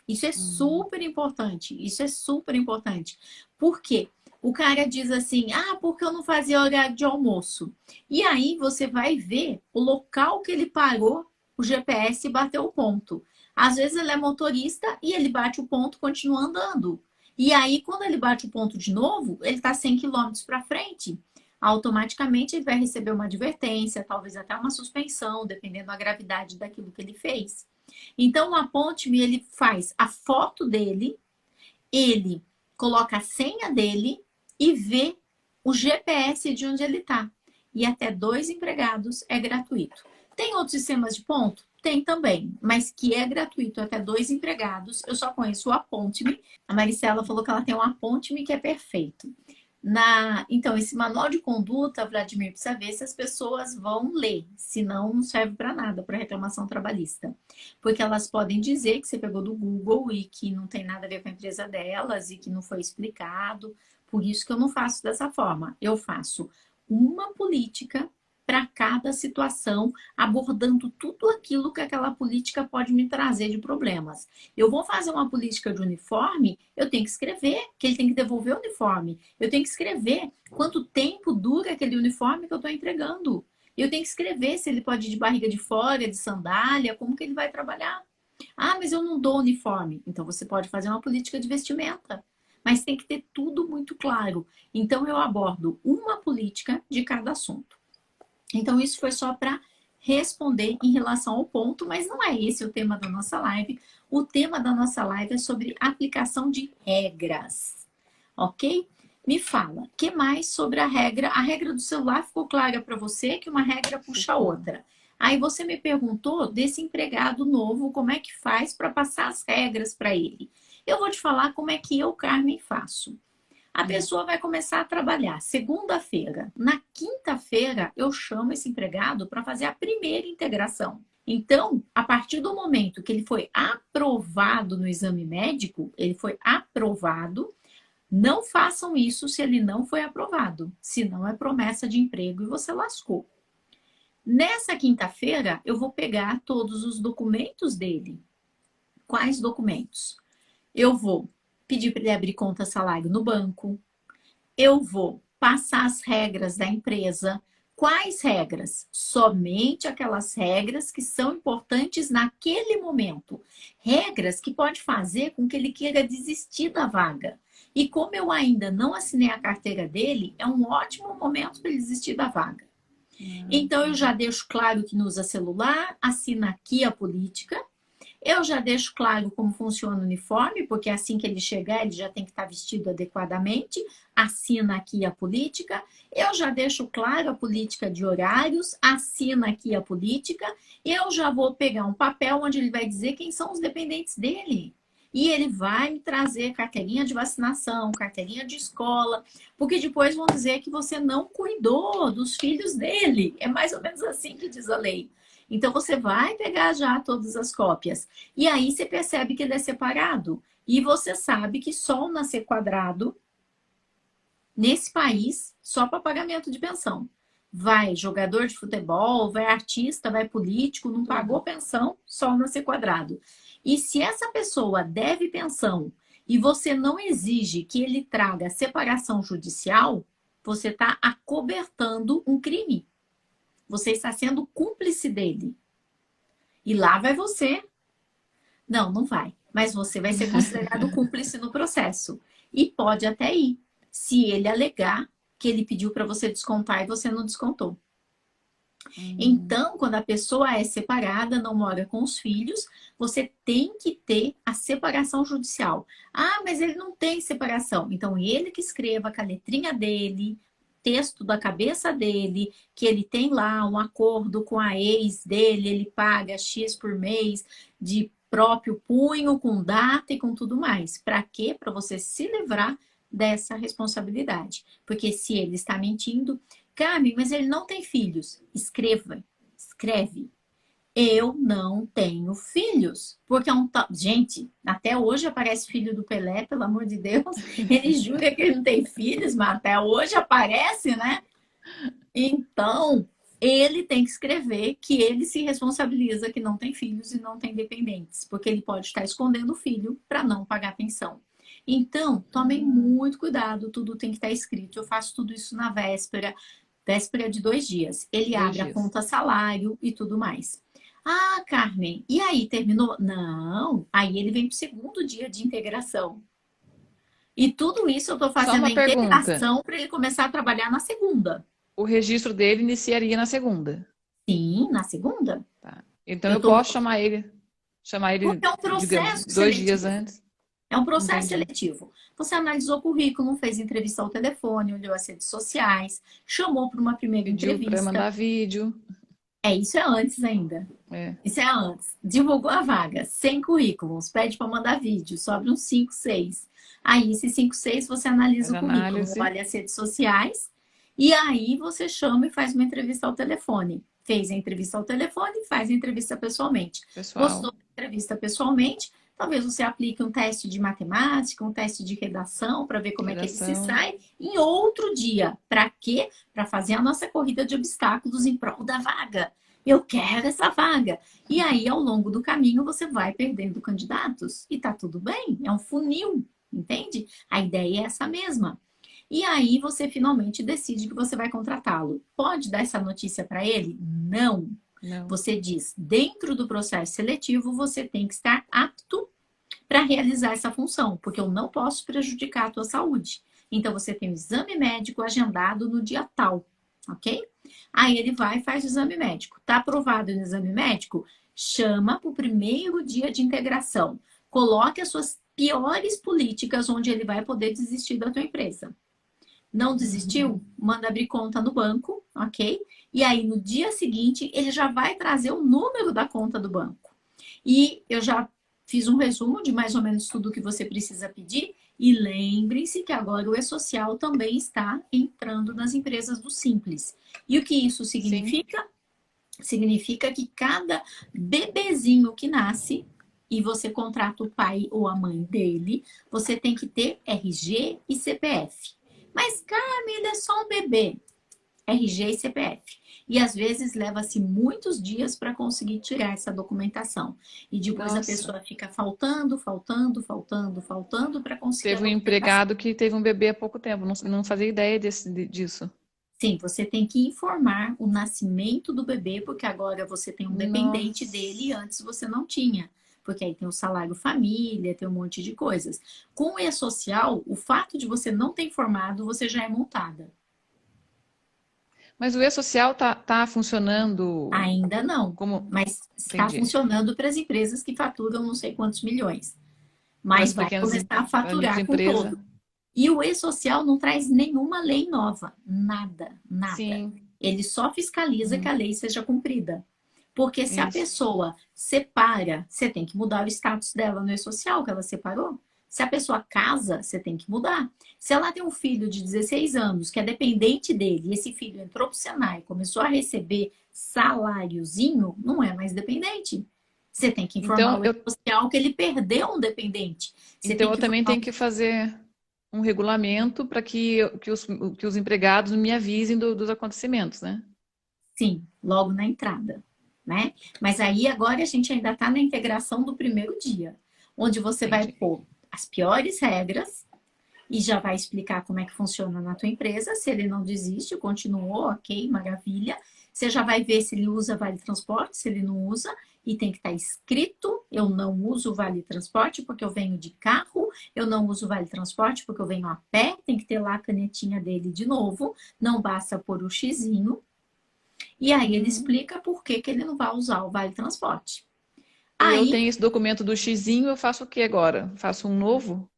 Isso é super importante. Isso é super importante. Por quê? O cara diz assim, porque eu não fazia horário de almoço. E aí você vai ver o local que ele parou, o GPS bateu o ponto. Às vezes ele é motorista e ele bate o ponto e continua andando. E aí, quando ele bate o ponto de novo, ele está 100 quilômetros para frente. Automaticamente ele vai receber uma advertência, talvez até uma suspensão, dependendo da gravidade daquilo que ele fez. Então, o Aponte-me, ele faz a foto dele, ele coloca a senha dele e vê o GPS de onde ele está. E até 2 empregados é gratuito. Tem outros sistemas de ponto? Tem também, mas que é gratuito até 2 empregados. Eu só conheço o Aponte-me. A Maricela falou que ela tem um Aponte-me que é perfeito. Então, esse manual de conduta, Vladimir, precisa ver se as pessoas vão ler, senão não serve para nada, para reclamação trabalhista. Porque elas podem dizer que você pegou do Google e que não tem nada a ver com a empresa delas e que não foi explicado. Por isso que eu não faço dessa forma. Eu faço uma política para cada situação, abordando tudo aquilo que aquela política pode me trazer de problemas. Eu vou fazer uma política de uniforme, eu tenho que escrever que ele tem que devolver o uniforme. Eu tenho que escrever quanto tempo dura aquele uniforme que eu estou entregando. Eu tenho que escrever se ele pode ir de barriga de fora, de sandália, como que ele vai trabalhar. Mas eu não dou uniforme. Então você pode fazer uma política de vestimenta. Mas tem que ter tudo muito claro. Então eu abordo uma política de cada assunto. Então, isso foi só para responder em relação ao ponto, mas não é esse o tema da nossa live. O tema da nossa live é sobre aplicação de regras, ok? Me fala, que mais sobre a regra? A regra do celular ficou clara para você que uma regra puxa a outra. Aí você me perguntou desse empregado novo, como é que faz para passar as regras para ele? Eu vou te falar como é que eu, Carmen, faço. A pessoa vai começar a trabalhar segunda-feira. Na quinta-feira, eu chamo esse empregado para fazer a primeira integração. Então, a partir do momento que ele foi aprovado no exame médico, ele foi aprovado, não façam isso se ele não foi aprovado. Senão é promessa de emprego e você lascou. Nessa quinta-feira, eu vou pegar todos os documentos dele. Quais documentos? Eu vou pedir para ele abrir conta salário no banco. Eu vou passar as regras da empresa. Quais regras? Somente aquelas regras que são importantes naquele momento. Regras que pode fazer com que ele queira desistir da vaga. E como eu ainda não assinei a carteira dele, é um ótimo momento para ele desistir da vaga. Então, eu já deixo claro que não usa celular, assina aqui a política. Eu já deixo claro como funciona o uniforme, porque assim que ele chegar, ele já tem que estar vestido adequadamente. Assina aqui a política. Eu já deixo claro a política de horários, assina aqui a política. Eu já vou pegar um papel onde ele vai dizer quem são os dependentes dele. E ele vai me trazer carteirinha de vacinação, carteirinha de escola, porque depois vão dizer que você não cuidou dos filhos dele. É mais ou menos assim que diz a lei. Então você vai pegar já todas as cópias. E aí você percebe que ele é separado. E você sabe que só o Nascer Quadrado, nesse país, só para pagamento de pensão. Vai jogador de futebol, vai artista, vai político, não pagou Tudo. pensão, só o Nascer Quadrado. E se essa pessoa deve pensão e você não exige que ele traga separação judicial, você está acobertando um crime. Você está sendo cúmplice dele. E lá vai você. Não, não vai. Mas você vai ser considerado cúmplice no processo. E pode até ir, se ele alegar que ele pediu para você descontar e você não descontou. Então, quando a pessoa é separada, não mora com os filhos, você tem que ter a separação judicial. Ah, mas ele não tem separação. Então, ele que escreva com a letrinha dele, texto da cabeça dele, que ele tem lá um acordo com a ex dele, ele paga X por mês de próprio punho, com data e com tudo mais. Para quê? Para você se livrar dessa responsabilidade. Porque se ele está mentindo, Carmen, mas ele não tem filhos. Escreve. Eu não tenho filhos. Porque é um tal. Gente, até hoje aparece filho do Pelé, pelo amor de Deus. Ele jura que ele não tem filhos, mas até hoje aparece, né? Então, ele tem que escrever que ele se responsabiliza que não tem filhos e não tem dependentes. Porque ele pode estar escondendo o filho para não pagar pensão. Então, tomem muito cuidado, tudo tem que estar escrito. Eu faço tudo isso na véspera de 2 dias. Ele Dois abre a dias. conta salário e tudo mais. Ah, Carmen, e aí, terminou? Não, aí ele vem para o segundo dia de integração. E tudo isso eu estou Só fazendo a uma pergunta. integração para ele começar a trabalhar na segunda. O registro dele iniciaria na segunda. Sim, na segunda. Tá. Então Eu eu tô... posso chamar ele, Porque é um digamos, processo 2 dias seletivo. antes. É um processo Entendi. seletivo. Você analisou o currículo, fez entrevista ao telefone, olhou as redes sociais, chamou para uma primeira Pediu para entrevista. mandar vídeo. Isso é antes ainda. É. Isso é antes. Divulgou a vaga, 100 currículos, pede para mandar vídeo, sobra uns 5, 6. Aí, esses 5, 6, você Faz analisa o currículo, análise. olha as redes sociais, e aí você chama e faz uma entrevista ao telefone. Fez a entrevista ao telefone, faz a entrevista pessoalmente. Pessoal, Gostou da entrevista pessoalmente? Talvez você aplique um teste de matemática, um teste de redação, para ver como é que ele se redação. sai em outro dia. Para quê? Para fazer a nossa corrida de obstáculos em prol da vaga. Eu quero essa vaga. E aí, ao longo do caminho, você vai perdendo candidatos. E tá tudo bem, é um funil, entende? A ideia é essa mesma. E aí, você finalmente decide que você vai contratá-lo. Pode dar essa notícia para ele? Não. Não. Você diz, dentro do processo seletivo, você tem que estar apto para realizar essa função, porque eu não posso prejudicar a tua saúde. Então, você tem o exame médico agendado no dia tal, ok? Aí ele vai e faz o exame médico. Tá aprovado no exame médico? Chama para o primeiro dia de integração. Coloque as suas piores políticas onde ele vai poder desistir da tua empresa. Não desistiu? Manda abrir conta no banco, ok? E aí no dia seguinte ele já vai trazer o número da conta do banco. E eu já fiz um resumo de mais ou menos tudo que você precisa pedir. E lembre-se que agora o E-Social também está entrando nas empresas do Simples. E o que isso Sim. significa? Significa que cada bebezinho que nasce e você contrata o pai ou a mãe dele, você tem que ter RG e CPF. Mas, Carmen, ele é só um bebê. RG e CPF. E às vezes leva-se muitos dias para conseguir tirar essa documentação. E depois a Nossa. pessoa fica faltando para conseguir a Teve um documentação. empregado que teve um bebê há pouco tempo. Não, não fazia ideia disso. Sim, você tem que informar o nascimento do bebê, porque agora você tem um dependente dele e Nossa. antes você não tinha. Porque aí tem o salário família, tem um monte de coisas. Com o E-Social, o fato de você não ter informado, você já é multada. Mas o E-Social tá funcionando Ainda não, como. mas está Entendi. funcionando para as empresas que faturam não sei quantos milhões. Para Mas as vai pequenas, começar a para a faturar com microempresa. todo. E o E-Social não traz nenhuma lei nova. Nada, nada. Sim, Ele só fiscaliza que a lei seja cumprida. Porque se a isso. pessoa separa, você tem que mudar o status dela no E-Social que ela separou. Se a pessoa casa, você tem que mudar. Se ela tem um filho de 16 anos que é dependente dele, e esse filho entrou pro Senai e começou a receber saláriozinho, não é mais dependente. Você tem que informar Então, o social que ele perdeu um dependente. Você então tem eu que também informar. tenho que fazer um regulamento para que os empregados me avisem dos acontecimentos, né? Sim, logo na entrada, né? Mas aí agora a gente ainda está na integração do primeiro dia, onde você vai Entendi. pôr as piores regras e já vai explicar como é que funciona na tua empresa. Se ele não desiste, continuou, ok, maravilha. Você já vai ver se ele usa vale transporte, se ele não usa, e tem que estar escrito: eu não uso vale transporte porque eu venho de carro, eu não uso vale transporte porque eu venho a pé, tem que ter lá a canetinha dele de novo, não basta pôr o xizinho. E aí ele Uhum. explica por que que ele não vai usar o vale transporte. E eu Aí, tenho esse documento do xizinho, eu faço o que agora? Faço um novo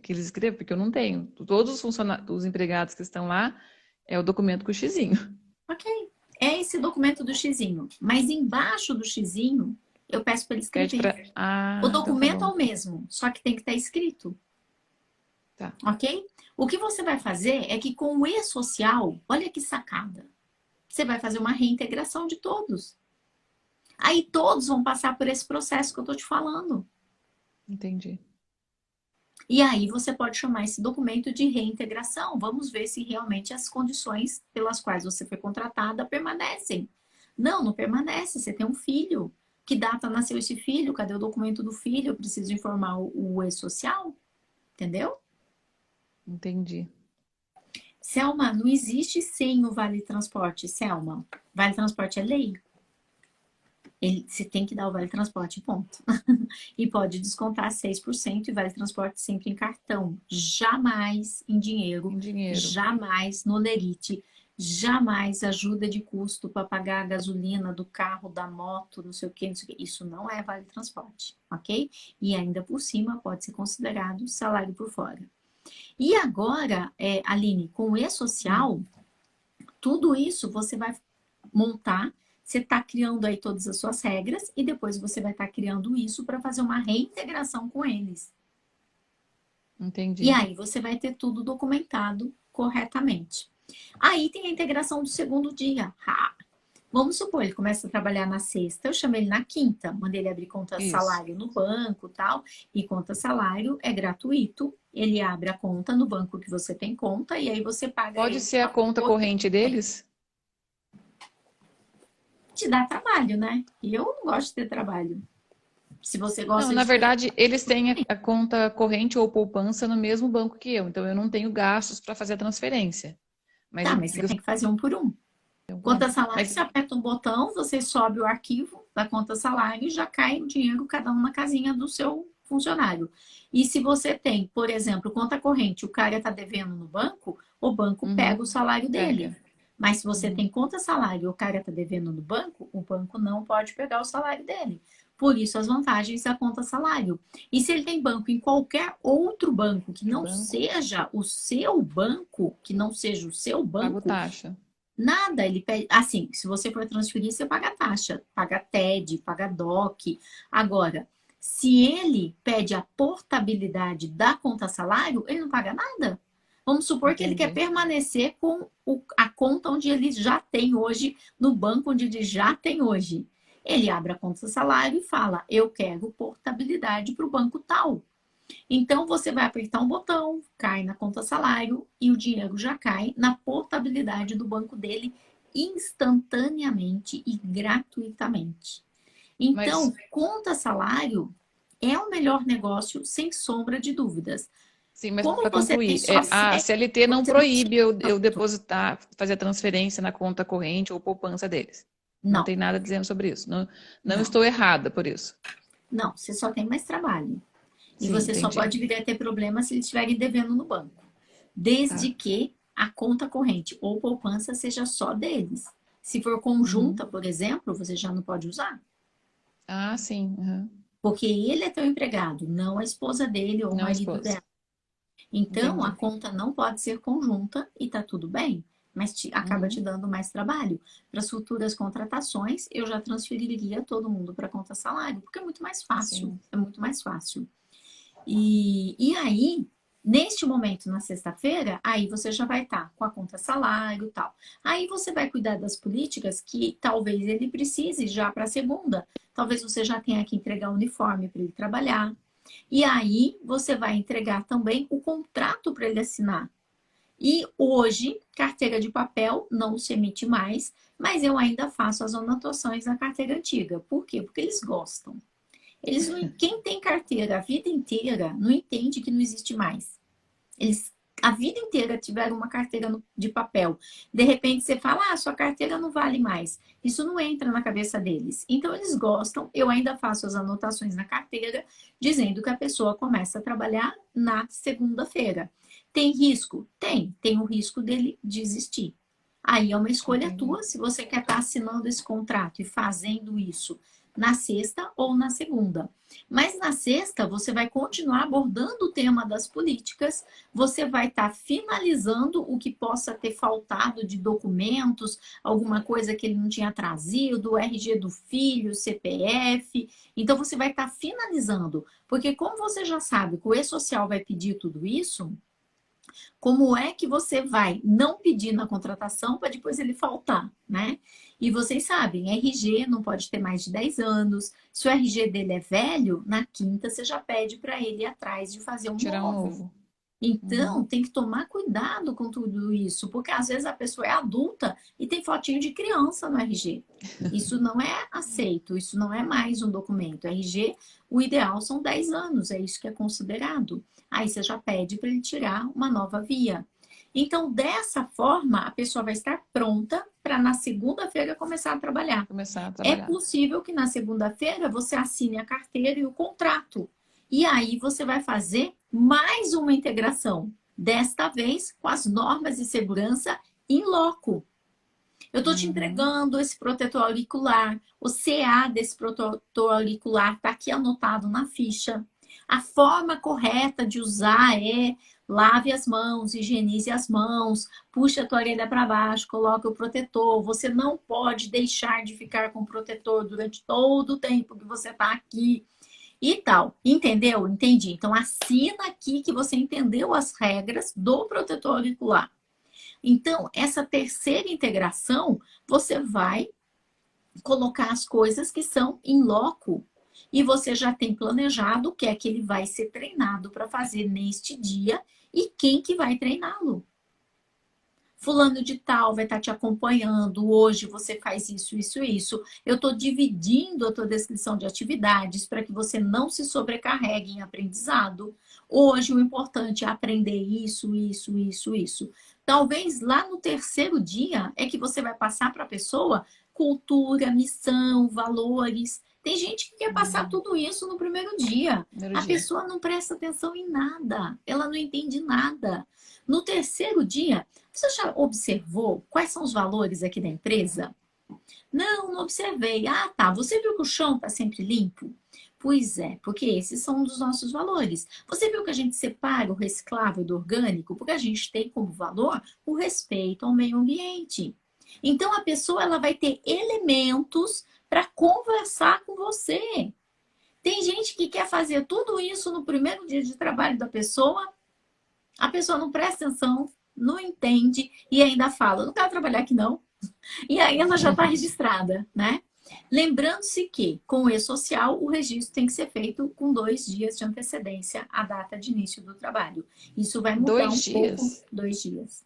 que eles escrevam, porque eu não tenho. Todos os funcionários, os empregados que estão lá, é o documento com o xizinho. ok, é esse documento do xizinho. Mas embaixo do xizinho, eu peço para ele Pede escrever. para. O Ah, então tá documento é bom. o mesmo, só que tem que estar escrito, Tá. ok? O que você vai fazer é que com o e-social, olha que sacada, você vai fazer uma reintegração de todos. Aí todos vão passar por esse processo que eu estou te falando. Entendi. E aí você pode chamar esse documento de reintegração. Vamos ver se realmente as condições pelas quais você foi contratada permanecem. Não, não permanece. Você tem um filho. Que data nasceu esse filho? Cadê o documento do filho? Eu preciso informar o e-social. Entendeu? Entendi. Selma, não existe sem o Vale Transporte, Selma. Vale Transporte é lei. Você tem que dar o Vale Transporte, ponto. E pode descontar 6% e Vale Transporte sempre em cartão. Jamais em dinheiro, Em dinheiro. jamais no Lerite, jamais ajuda de custo para pagar a gasolina do carro, da moto, não sei o que, não sei o que. Isso não é Vale Transporte, ok? E ainda por cima pode ser considerado salário por fora. E agora, Aline, com o Hum. e-social, tudo isso você vai montar, você está criando aí todas as suas regras e depois você vai estar criando isso para fazer uma reintegração com eles. E Entendi. aí você vai ter tudo documentado corretamente. Aí tem a integração do segundo dia. Vamos supor, ele começa a trabalhar na sexta, eu chamei ele na quinta, mandei ele abrir conta Isso. salário no banco tal, e conta salário é gratuito. Ele abre a conta no banco que você tem conta e aí você paga Pode ele ser a conta corrente deles? te dá trabalho, né? E eu não gosto de ter trabalho. Se você Não, gosta na de ter, verdade, eles têm a conta corrente ou poupança no mesmo banco que eu, então eu não tenho gastos para fazer a transferência. Mas tá, eu mas você digo tem que fazer um por um. assim, Conta salário, mas você aperta um botão, você sobe o arquivo da conta salário e já cai o dinheiro cada um na casinha do seu funcionário. E se você tem, por exemplo, conta corrente, o cara está devendo no banco, o banco pega o uhum, salário dele. pega. Mas se você Uhum, tem conta salário e o cara está devendo no banco, o banco não pode pegar o salário dele. Por isso as vantagens da conta salário. E se ele tem banco em qualquer outro banco que outro não banco, seja o seu banco, que não seja o seu pago banco, taxa. nada, ele pede. Assim, se você for transferir, você paga taxa, paga TED, paga DOC. Agora, se ele pede a portabilidade da conta salário, ele não paga nada. Vamos supor que ele quer Entendi. permanecer com a conta onde ele já tem hoje, no banco onde ele já tem hoje. Ele abre a conta salário e fala: eu quero portabilidade para o banco tal. Então você vai apertar um botão, cai na conta salário e o dinheiro já cai na portabilidade do banco dele instantaneamente e gratuitamente. Então, Mas conta salário é o melhor negócio sem sombra de dúvidas. sim, mas Como para você tem concluir, só a 7, CLT não você não proíbe tinha eu tanto. depositar, fazer a transferência na conta corrente ou poupança deles. Não Não, tem nada dizendo sobre isso. Não, não não, estou errada por isso. não. Você só tem mais trabalho. E Sim, você só entendi. pode vir a ter problema se eles estiverem devendo no banco. Tá. Desde que a conta corrente ou poupança seja só deles. Se for Uhum. conjunta, por exemplo, você já não pode usar. Ah, sim. Uhum. Porque ele é teu empregado, não a esposa dele ou o Não a marido esposa. dela. Então, a Entendi. conta não pode ser conjunta e tá tudo bem, mas acaba te Uhum. dando mais trabalho. Para as futuras contratações, eu já transferiria todo mundo para conta salário, porque é muito mais fácil. Sim. É muito mais fácil. E aí, neste momento, na sexta-feira, aí você já vai estar com a conta salário e tal. Aí você vai cuidar das políticas que talvez ele precise já para a segunda. Talvez você já tenha que entregar o uniforme para ele trabalhar. E aí você vai entregar também o contrato para ele assinar. E hoje, carteira de papel não se emite mais, mas eu ainda faço as anotações na carteira antiga. Por quê? Porque eles gostam. Eles não, quem tem carteira a vida inteira não entende que não existe mais. Eles a vida inteira tiveram uma carteira de papel. De repente você fala, sua carteira não vale mais. Isso não entra na cabeça deles. Então eles gostam, eu ainda faço as anotações na carteira, dizendo que a pessoa começa a trabalhar na segunda-feira. Tem risco? Tem o risco dele desistir. Aí é uma escolha tua, se você quer estar assinando esse contrato e fazendo isso na sexta ou na segunda. Mas na sexta, você vai continuar abordando o tema das políticas, você vai estar finalizando o que possa ter faltado de documentos, alguma coisa que ele não tinha trazido, o RG do filho, CPF. Então, você vai estar finalizando. Porque como você já sabe que o E-Social vai pedir tudo isso, como é que você vai não pedir na contratação para depois ele faltar, né? E vocês sabem, RG não pode ter mais de 10 anos. Se o RG dele é velho, na quinta você já pede para ele ir atrás de fazer um Tirar um novo. novo. Então, tem que tomar cuidado com tudo isso, porque às vezes a pessoa é adulta e tem fotinho de criança no RG. Isso não é aceito, isso não é mais um documento. RG, o ideal são 10 anos, é isso que é considerado. Aí você já pede para ele tirar uma nova via. Então, dessa forma, a pessoa vai estar pronta para na segunda-feira começar a trabalhar. Começar a É trabalhar. possível que na segunda-feira você assine a carteira e o contrato. E aí você vai fazer mais uma integração, desta vez com as normas de segurança in loco. Eu estou te entregando esse protetor auricular, o CA desse protetor auricular está aqui anotado na ficha. A forma correta de usar é lave as mãos, higienize as mãos, puxa a tua orelha para baixo, coloca o protetor. Você não pode deixar de ficar com o protetor durante todo o tempo que você está aqui. E tal, entendeu? Entendi. Então, assina aqui que você entendeu as regras do protetor auricular. Então, essa terceira integração, você vai colocar as coisas que são in loco. E você já tem planejado o que é que ele vai ser treinado para fazer neste dia e quem que vai treiná-lo. Fulano de tal vai estar te acompanhando, hoje você faz isso, isso, isso. Eu estou dividindo a tua descrição de atividades para que você não se sobrecarregue em aprendizado. Hoje o importante é aprender isso, isso, isso, isso. Talvez lá no terceiro dia é que você vai passar para a pessoa cultura, missão, valores. Tem gente que quer passar tudo isso no primeiro dia. A pessoa não presta atenção em nada, ela não entende nada. No terceiro dia, você já observou quais são os valores aqui da empresa? Não, não observei. Ah, tá. Você viu que o chão está sempre limpo? Pois é, porque esses são um dos nossos valores. Você viu que a gente separa o reciclável do orgânico? Porque a gente tem como valor o respeito ao meio ambiente. Então, a pessoa ela vai ter elementos para conversar com você. Tem gente que quer fazer tudo isso no primeiro dia de trabalho da pessoa, a pessoa não presta atenção, não entende e ainda fala, não quero trabalhar aqui não. E aí ela já está registrada, né? Lembrando-se que, com o E-Social, o registro tem que ser feito com 2 dias de antecedência à data de início do trabalho. Isso vai mudar 2 dias? pouco. 2 dias.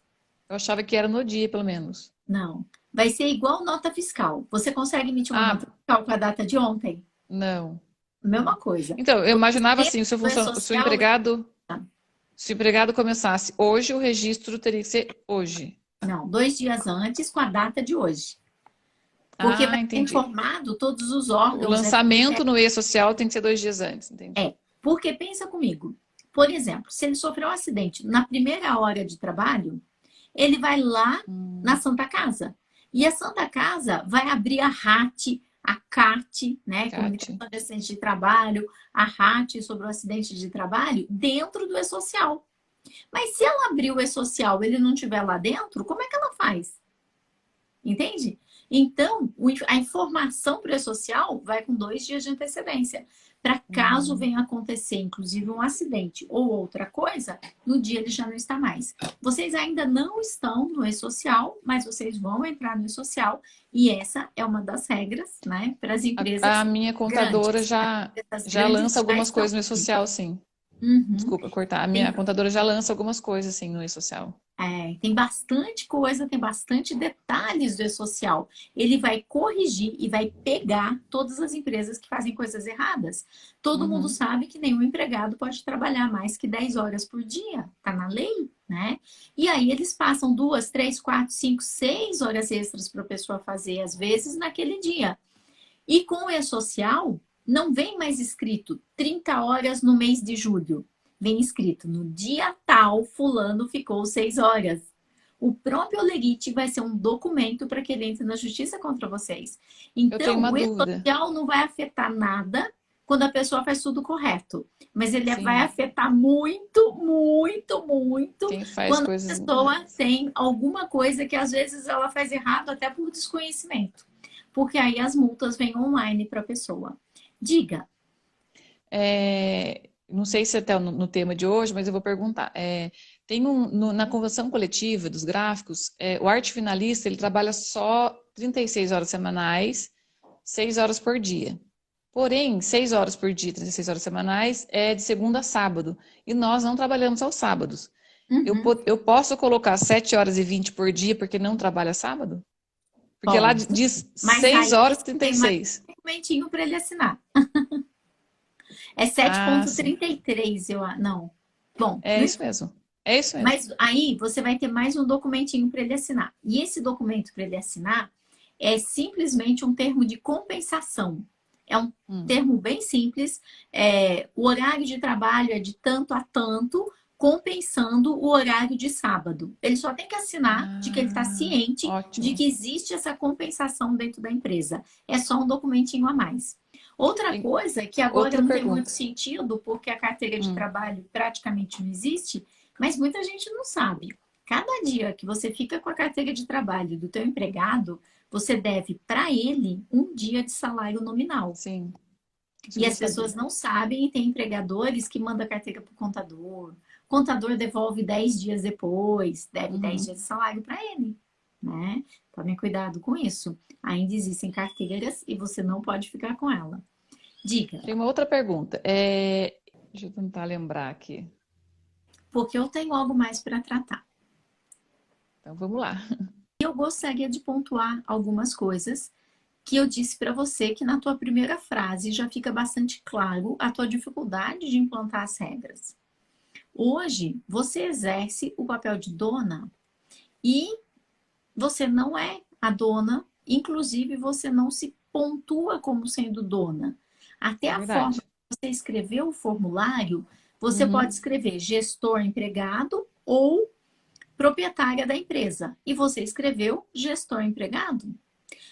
Eu achava que era no dia, pelo menos. Não. Vai ser igual nota fiscal. Você consegue emitir uma nota fiscal com a data de ontem? Não. Mesma coisa. Então, eu imaginava assim, se o E-Social... empregado começasse hoje, o registro teria que ser hoje. Não, 2 dias antes com a data de hoje. Porque vai ser informado todos os órgãos. O lançamento no E-Social tem que ser 2 dias antes, entendi. É, porque pensa comigo. Por exemplo, se ele sofreu um acidente na primeira hora de trabalho, ele vai lá na Santa Casa. E a Santa Casa vai abrir a RAT, a CAT, né? Comunicação de Acidente de Trabalho, a RAT sobre o acidente de trabalho, dentro do E-Social. Mas se ela abrir o E-Social e ele não estiver lá dentro, como é que ela faz? Entende? Então, a informação para o E-Social vai com 2 dias de antecedência. para caso Uhum. venha acontecer, inclusive, um acidente ou outra coisa, no dia ele já não está mais. Vocês ainda não estão no e-social, mas vocês vão entrar no e-social e essa é uma das regras, né, para as A empresas minha contadora grandes. já, As já grandes lança já algumas estão coisas no aqui. e-social, sim. Uhum. Desculpa cortar. A minha Tem contadora já lança algumas coisas, assim, no e-social. tem bastante coisa, tem bastante detalhes do e-social. Ele vai corrigir e vai pegar todas as empresas que fazem coisas erradas. Todo mundo Uhum. sabe que nenhum empregado pode trabalhar mais que 10 horas por dia. Tá na lei, né? E aí eles passam 2, 3, 4, 5, 6 horas extras para a pessoa fazer, às vezes, naquele dia. E com o e-social, não vem mais escrito 30 horas no mês de julho. Vem escrito no dia tal, fulano ficou 6 horas. O próprio Olerite vai ser um documento para que ele entre na justiça contra vocês. Eu tenho Então, uma o dúvida. e-social não vai afetar nada quando a pessoa faz tudo correto. Mas ele vai Sim, afetar muito, muito, muito quem faz quando a coisas pessoa erradas. tem alguma coisa que às vezes ela faz errado até por desconhecimento, porque aí as multas vêm online para a pessoa. Diga. Não sei se até no tema de hoje, mas eu vou perguntar. Tem na convenção coletiva dos gráficos, o arte finalista ele trabalha só 36 horas semanais, 6 horas por dia. Porém, 6 horas por dia, 36 horas semanais, é de segunda a sábado. E nós não trabalhamos aos sábados. Uhum, Eu posso colocar 7 horas e 20 por dia porque não trabalha sábado? Porque lá pode. diz Mas 6 aí horas e você trinta e tem mais seis. um documentinho para ele assinar. É Ah, sim. 7,33, eu acho. Não. Bom, É não isso importa. mesmo. É isso mesmo. Mas aí você vai ter mais um documentinho para ele assinar. E esse documento para ele assinar é simplesmente um termo de compensação. É um Hum. termo bem simples. O horário de trabalho é de tanto a tanto, compensando o horário de sábado. Ele só tem que assinar de que ele está Ah, ciente de ótimo. que existe essa compensação dentro da empresa. É só um documentinho a mais. Outra Tem coisa que agora outra não tem muito pergunta. sentido, porque a carteira de Hum. trabalho praticamente não existe, mas muita gente não sabe. Cada dia que você fica com a carteira de trabalho do teu empregado, você deve para ele um dia de salário nominal. Sim, isso eu E já as pessoas sabia. não sabem e tem empregadores que mandam a carteira para o contador. O contador devolve 10 dias depois, deve 10 Uhum. dias de salário para ele, né? Tome cuidado com isso. Ainda existem carteiras e você não pode ficar com ela. Diga, Tem uma outra pergunta. Deixa eu tentar lembrar aqui. porque eu tenho algo mais para tratar. Então vamos lá. Eu gostaria de pontuar algumas coisas que eu disse para você que na tua primeira frase já fica bastante claro a tua dificuldade de implantar as regras. Hoje, você exerce o papel de dona e você não é a dona, inclusive você não se pontua como sendo dona. Até É a forma verdade. que você escreveu o formulário, você pode Uhum. escrever gestor empregado ou proprietária da empresa. E você escreveu gestor empregado. Uhum.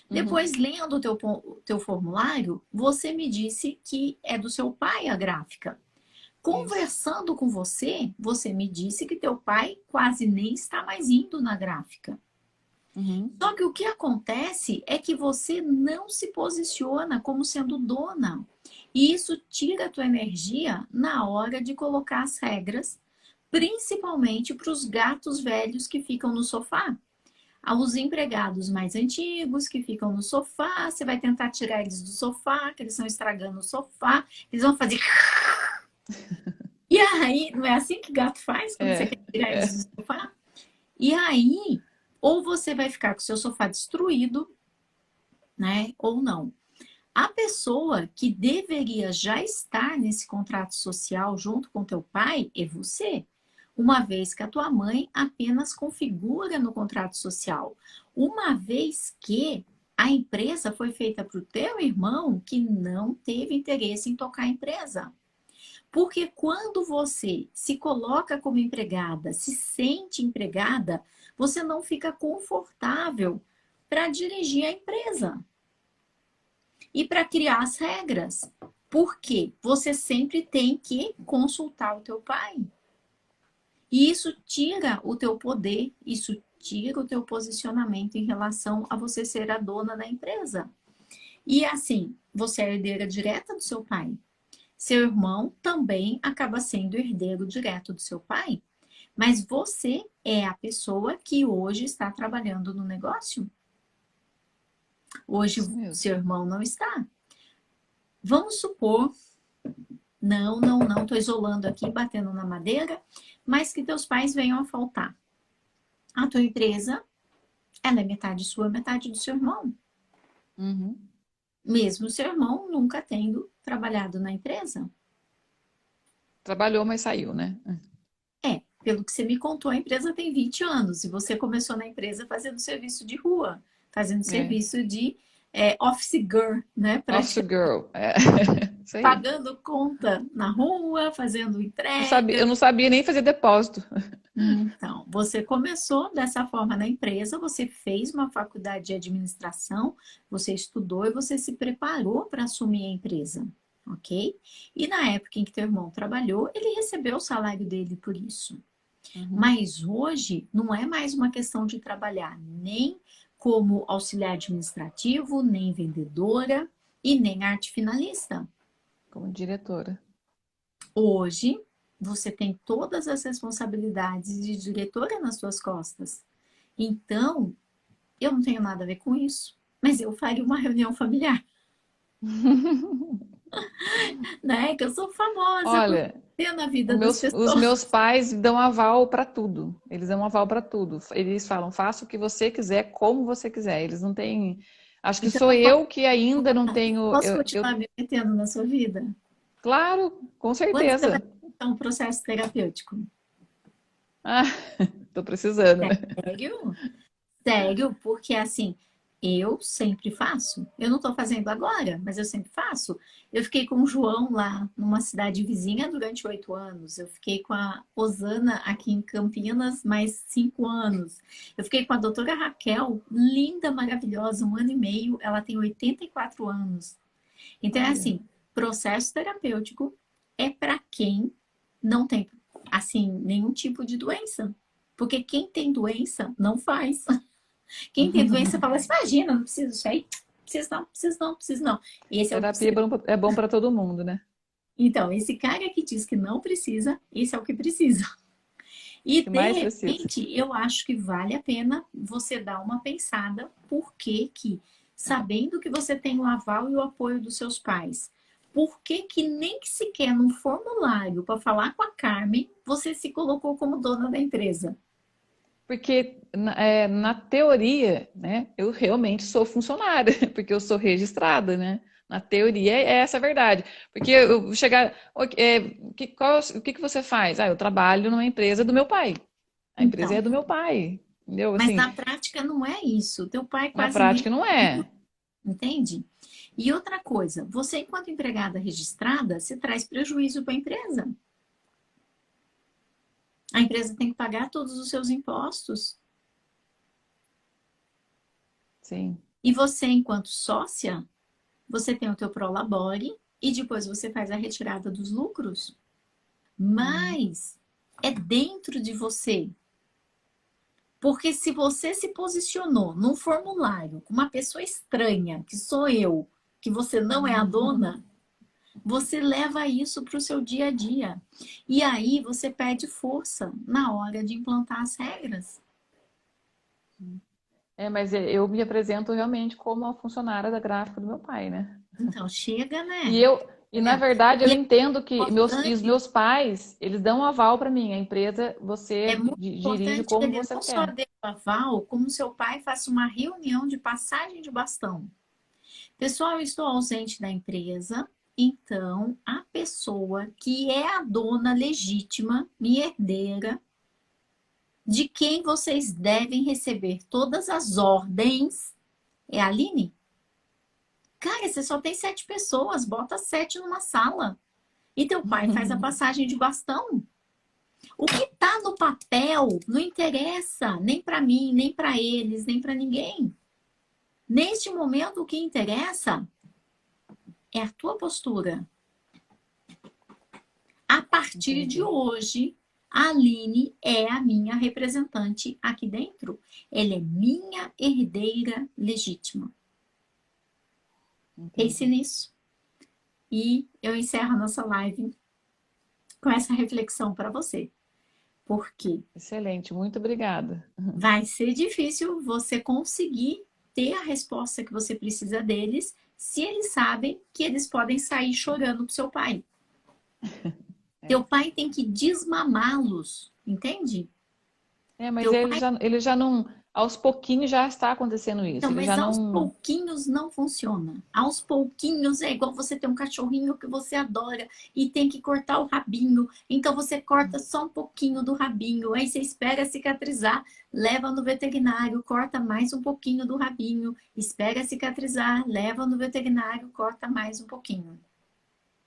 Depois, lendo o teu formulário, você me disse que é do seu pai a gráfica. Isso. Conversando com você, você me disse que teu pai quase nem está mais indo na gráfica. Uhum. Só que o que acontece é que você não se posiciona como sendo dona. E isso tira a tua energia na hora de colocar as regras, principalmente para os gatos velhos que ficam no sofá. Aos empregados mais antigos que ficam no sofá, você vai tentar tirar eles do sofá, que eles estão estragando o sofá, eles vão fazer. E aí, não é assim que gato faz quando você É, quer tirar é. eles do sofá? E aí, ou você vai ficar com o seu sofá destruído, né? Ou não. A pessoa que deveria já estar nesse contrato social junto com teu pai é você, uma vez que a tua mãe apenas configura no contrato social, uma vez que a empresa foi feita para o teu irmão que não teve interesse em tocar a empresa. Porque quando você se coloca como empregada, se sente empregada, você não fica confortável para dirigir a empresa e para criar as regras. Porque você sempre tem que consultar o teu pai. E isso tira o teu poder, isso tira o teu posicionamento em relação a você ser a dona da empresa. E assim, você é herdeira direta do seu pai. Seu irmão também acaba sendo herdeiro direto do seu pai, mas você é a pessoa que hoje está trabalhando no negócio. Hoje, Isso mesmo. seu irmão não está. Vamos supor, não, estou isolando aqui, batendo na madeira, mas que teus pais venham a faltar. A tua empresa, ela é metade sua, metade do seu irmão. Uhum. Mesmo seu irmão nunca tendo trabalhado na empresa. Trabalhou, mas saiu, né? Pelo que você me contou, a empresa tem 20 anos e você começou na empresa fazendo serviço de rua, fazendo É. serviço de office girl, né? Office Praticamente girl. É. Isso aí. pagando conta na rua, fazendo Eu entrega. não sabia nem fazer depósito. Então, você começou dessa forma na empresa, você fez uma faculdade de administração, você estudou e você se preparou para assumir a empresa, ok? E na época em que teu irmão trabalhou, ele recebeu o salário dele por isso. Uhum. Mas hoje não é mais uma questão de trabalhar nem como auxiliar administrativo, nem vendedora e nem arte finalista. Como diretora. Hoje você tem todas as responsabilidades de diretora nas suas costas. Então, eu não tenho nada a ver com isso, mas eu faria uma reunião familiar, né? Que eu sou famosa por Olha, ter na vida das os pessoas. meus pais dão aval para tudo. Eles dão aval para tudo. Eles falam, faça o que você quiser, como você quiser. Eles não têm. Acho que Então, sou eu que ainda não tenho. posso continuar me metendo na sua vida? Claro, com Quando você vai certeza. começar um processo terapêutico? Ah, tô precisando. Sério? Sério, porque assim, eu sempre faço. Eu não tô fazendo agora, mas eu sempre faço. Eu fiquei com o João lá numa cidade vizinha durante 8 anos. Eu fiquei com a Osana aqui em Campinas mais 5 anos. Eu fiquei com a doutora Raquel, linda, maravilhosa, 1 ano e meio. Ela tem 84 anos. Então é Olha, assim, processo terapêutico é para quem não tem, assim, nenhum tipo de doença. Porque quem tem doença não faz. Quem tem doença fala assim, imagina, não preciso disso aí. Preciso não, preciso não, preciso não. Esse é o que terapia precisa. é bom para todo mundo, né? Então, esse cara que diz que não precisa, esse é o que precisa. O E que de mais precisa. repente, eu acho que vale a pena você dar uma pensada, porque sabendo que você tem o aval e o apoio dos seus pais, por que nem que sequer num formulário para falar com a Carmen, você se colocou como dona da empresa? Porque na teoria, né, eu realmente sou funcionária, porque eu sou registrada, né? Na teoria é essa a verdade. Porque eu chegar, o que que você faz? Ah, eu trabalho numa empresa do meu pai. A empresa é Então, do meu pai, entendeu? mas Assim, na prática não é isso. Teu pai na quase nem prática não é. entende? E outra coisa, você enquanto empregada registrada, se traz prejuízo para a empresa. A empresa tem que pagar todos os seus impostos. Sim. E você, enquanto sócia, você tem o teu prolabore e depois você faz a retirada dos lucros. Uhum. Mas é dentro de você. Porque se você se posicionou num formulário com uma pessoa estranha, que sou eu, que você não é a dona, você leva isso para o seu dia a dia. E aí você perde força na hora de implantar as regras. Mas eu me apresento realmente como a funcionária da gráfica do meu pai, né? Então, chega, E né? eu, e na É. verdade eu E é entendo que os importante, meus pais, eles dão um aval para mim. A empresa, é você muito dirige importante que como ele você não só quer. dê o aval, como seu pai faça uma reunião de passagem de bastão. Pessoal, eu estou ausente da empresa, então a pessoa que é a dona legítima, minha herdeira, de quem vocês devem receber todas as ordens, é a Aline? Cara, você só tem 7 pessoas, bota 7 numa sala. E teu pai faz a passagem de bastão. O que tá no papel não interessa nem para mim, nem para eles, nem para ninguém. Neste momento, o que interessa é a tua postura. A partir de Entendi. hoje, a Aline é a minha representante aqui dentro. Ela é minha herdeira legítima. Pense Entendi. nisso. E eu encerro a nossa live com essa reflexão para você. Porque Excelente, muito obrigada. vai ser difícil você conseguir ter a resposta que você precisa deles se eles sabem que eles podem sair chorando pro seu pai. Teu pai tem que desmamá-los, entende? Mas Teu pai ele já não, aos pouquinhos já está acontecendo isso. Então, Ele mas já aos não, pouquinhos não funciona. Aos pouquinhos é igual você ter um cachorrinho que você adora e tem que cortar o rabinho. Então você corta só um pouquinho do rabinho, aí você espera cicatrizar, leva no veterinário, corta mais um pouquinho do rabinho, espera cicatrizar, leva no veterinário, corta mais um pouquinho.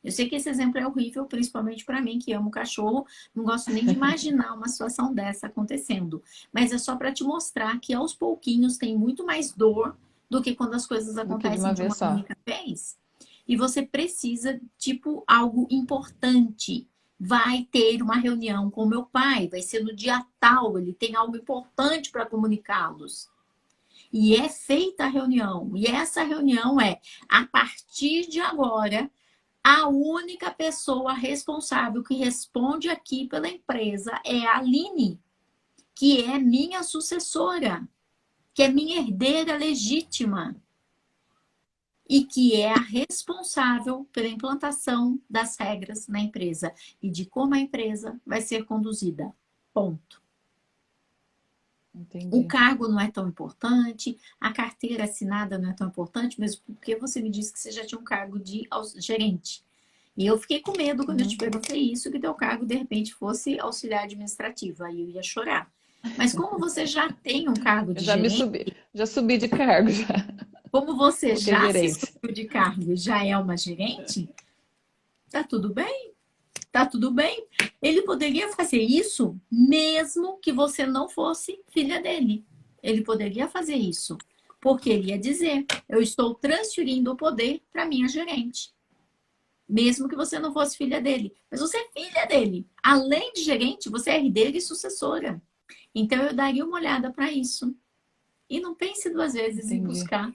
Eu sei que esse exemplo é horrível, principalmente para mim, que amo cachorro. Não gosto nem de imaginar uma situação dessa acontecendo. Mas é só para te mostrar que aos pouquinhos tem muito mais dor do que quando as coisas do que de acontecem uma de vez uma só. única vez. E você precisa, tipo, algo importante. Vai ter uma reunião com meu pai, vai ser no dia tal, ele tem algo importante para comunicá-los. E é feita a reunião. E essa reunião é, a partir de agora, a única pessoa responsável que responde aqui pela empresa é a Aline, que é minha sucessora, que é minha herdeira legítima e que é a responsável pela implantação das regras na empresa e de como a empresa vai ser conduzida. Ponto. O Entendi. cargo não é tão importante, a carteira assinada não é tão importante, mesmo porque você me disse que você já tinha um cargo de gerente. E eu fiquei com medo quando eu te perguntei isso, que teu cargo de repente fosse auxiliar administrativo. Aí eu ia chorar. Mas como você já tem um cargo Eu de gerente, já subi de cargo já. como você Coloquei já se gerência. subiu de cargo e já é uma gerente, tá tudo bem? Tá tudo bem? Ele poderia fazer isso mesmo que você não fosse filha dele. Ele poderia fazer isso. Porque ele ia dizer: eu estou transferindo o poder para minha gerente. Mesmo que você não fosse filha dele. Mas você é filha dele. Além de gerente, você é herdeira e sucessora. Então eu daria uma olhada para isso. E não pense duas vezes em Entendi. buscar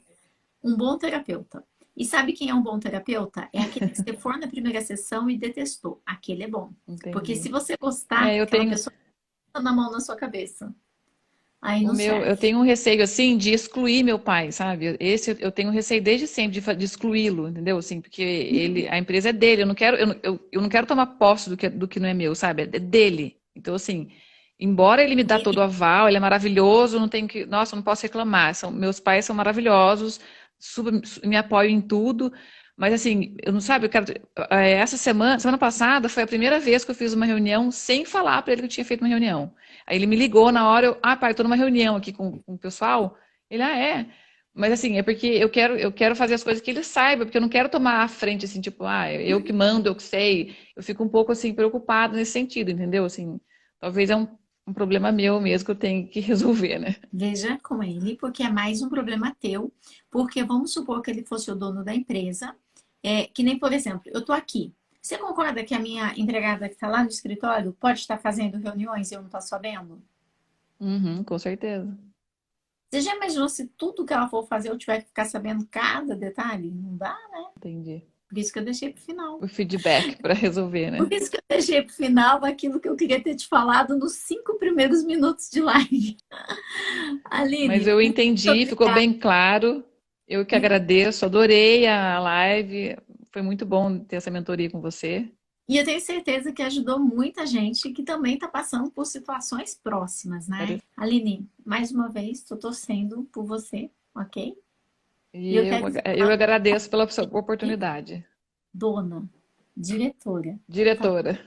um bom terapeuta. E sabe quem é um bom terapeuta? É aquele que você for na primeira sessão e detestou. Aquele é bom. Porque se Entendi. você gostar, Eu aquela tenho, pessoa tá na mão na sua cabeça. Aí não eu serve. tenho um receio assim de excluir meu pai, sabe? Esse eu tenho receio desde sempre de excluí-lo, entendeu? Assim, porque a empresa é dele, eu não quero tomar posse do que não é meu, sabe? É dele. Então, assim, embora ele me dá todo o aval, ele é maravilhoso, não tenho que, nossa, eu não posso reclamar. Meus pais são maravilhosos, me apoiam em tudo. Mas assim, eu não sabe, essa semana passada foi a primeira vez que eu fiz uma reunião sem falar para ele que eu tinha feito uma reunião. Aí ele me ligou na hora, pai, tô numa reunião aqui com o pessoal. Ele, é. Mas assim, é porque eu quero fazer as coisas que ele saiba, porque eu não quero tomar a frente, assim, tipo, eu que mando, eu que sei. Eu fico um pouco, assim, preocupada nesse sentido, entendeu? Assim, talvez é um problema meu mesmo que eu tenho que resolver, né? Veja com ele, porque é mais um problema teu. Porque vamos supor que ele fosse o dono da empresa. Que nem, por exemplo, eu tô aqui. Você concorda que a minha empregada que está lá no escritório pode estar fazendo reuniões e eu não estou sabendo? Uhum, com certeza. Você já imaginou se tudo que ela for fazer eu tiver que ficar sabendo cada detalhe? Não dá, né? Entendi. Por isso que eu deixei pro final. O feedback para resolver, Por né? isso que eu deixei pro final aquilo que eu queria ter te falado nos 5 primeiros minutos de live. Mas Aline, eu muito entendi, ficou obrigada. bem claro. Eu que agradeço, adorei a live. Foi muito bom ter essa mentoria com você. E eu tenho certeza que ajudou muita gente que também está passando por situações próximas, né? Aline, mais uma vez, estou torcendo por você, ok? E eu quero que você Eu fale agradeço pela sua de oportunidade. dona, diretora. Diretora.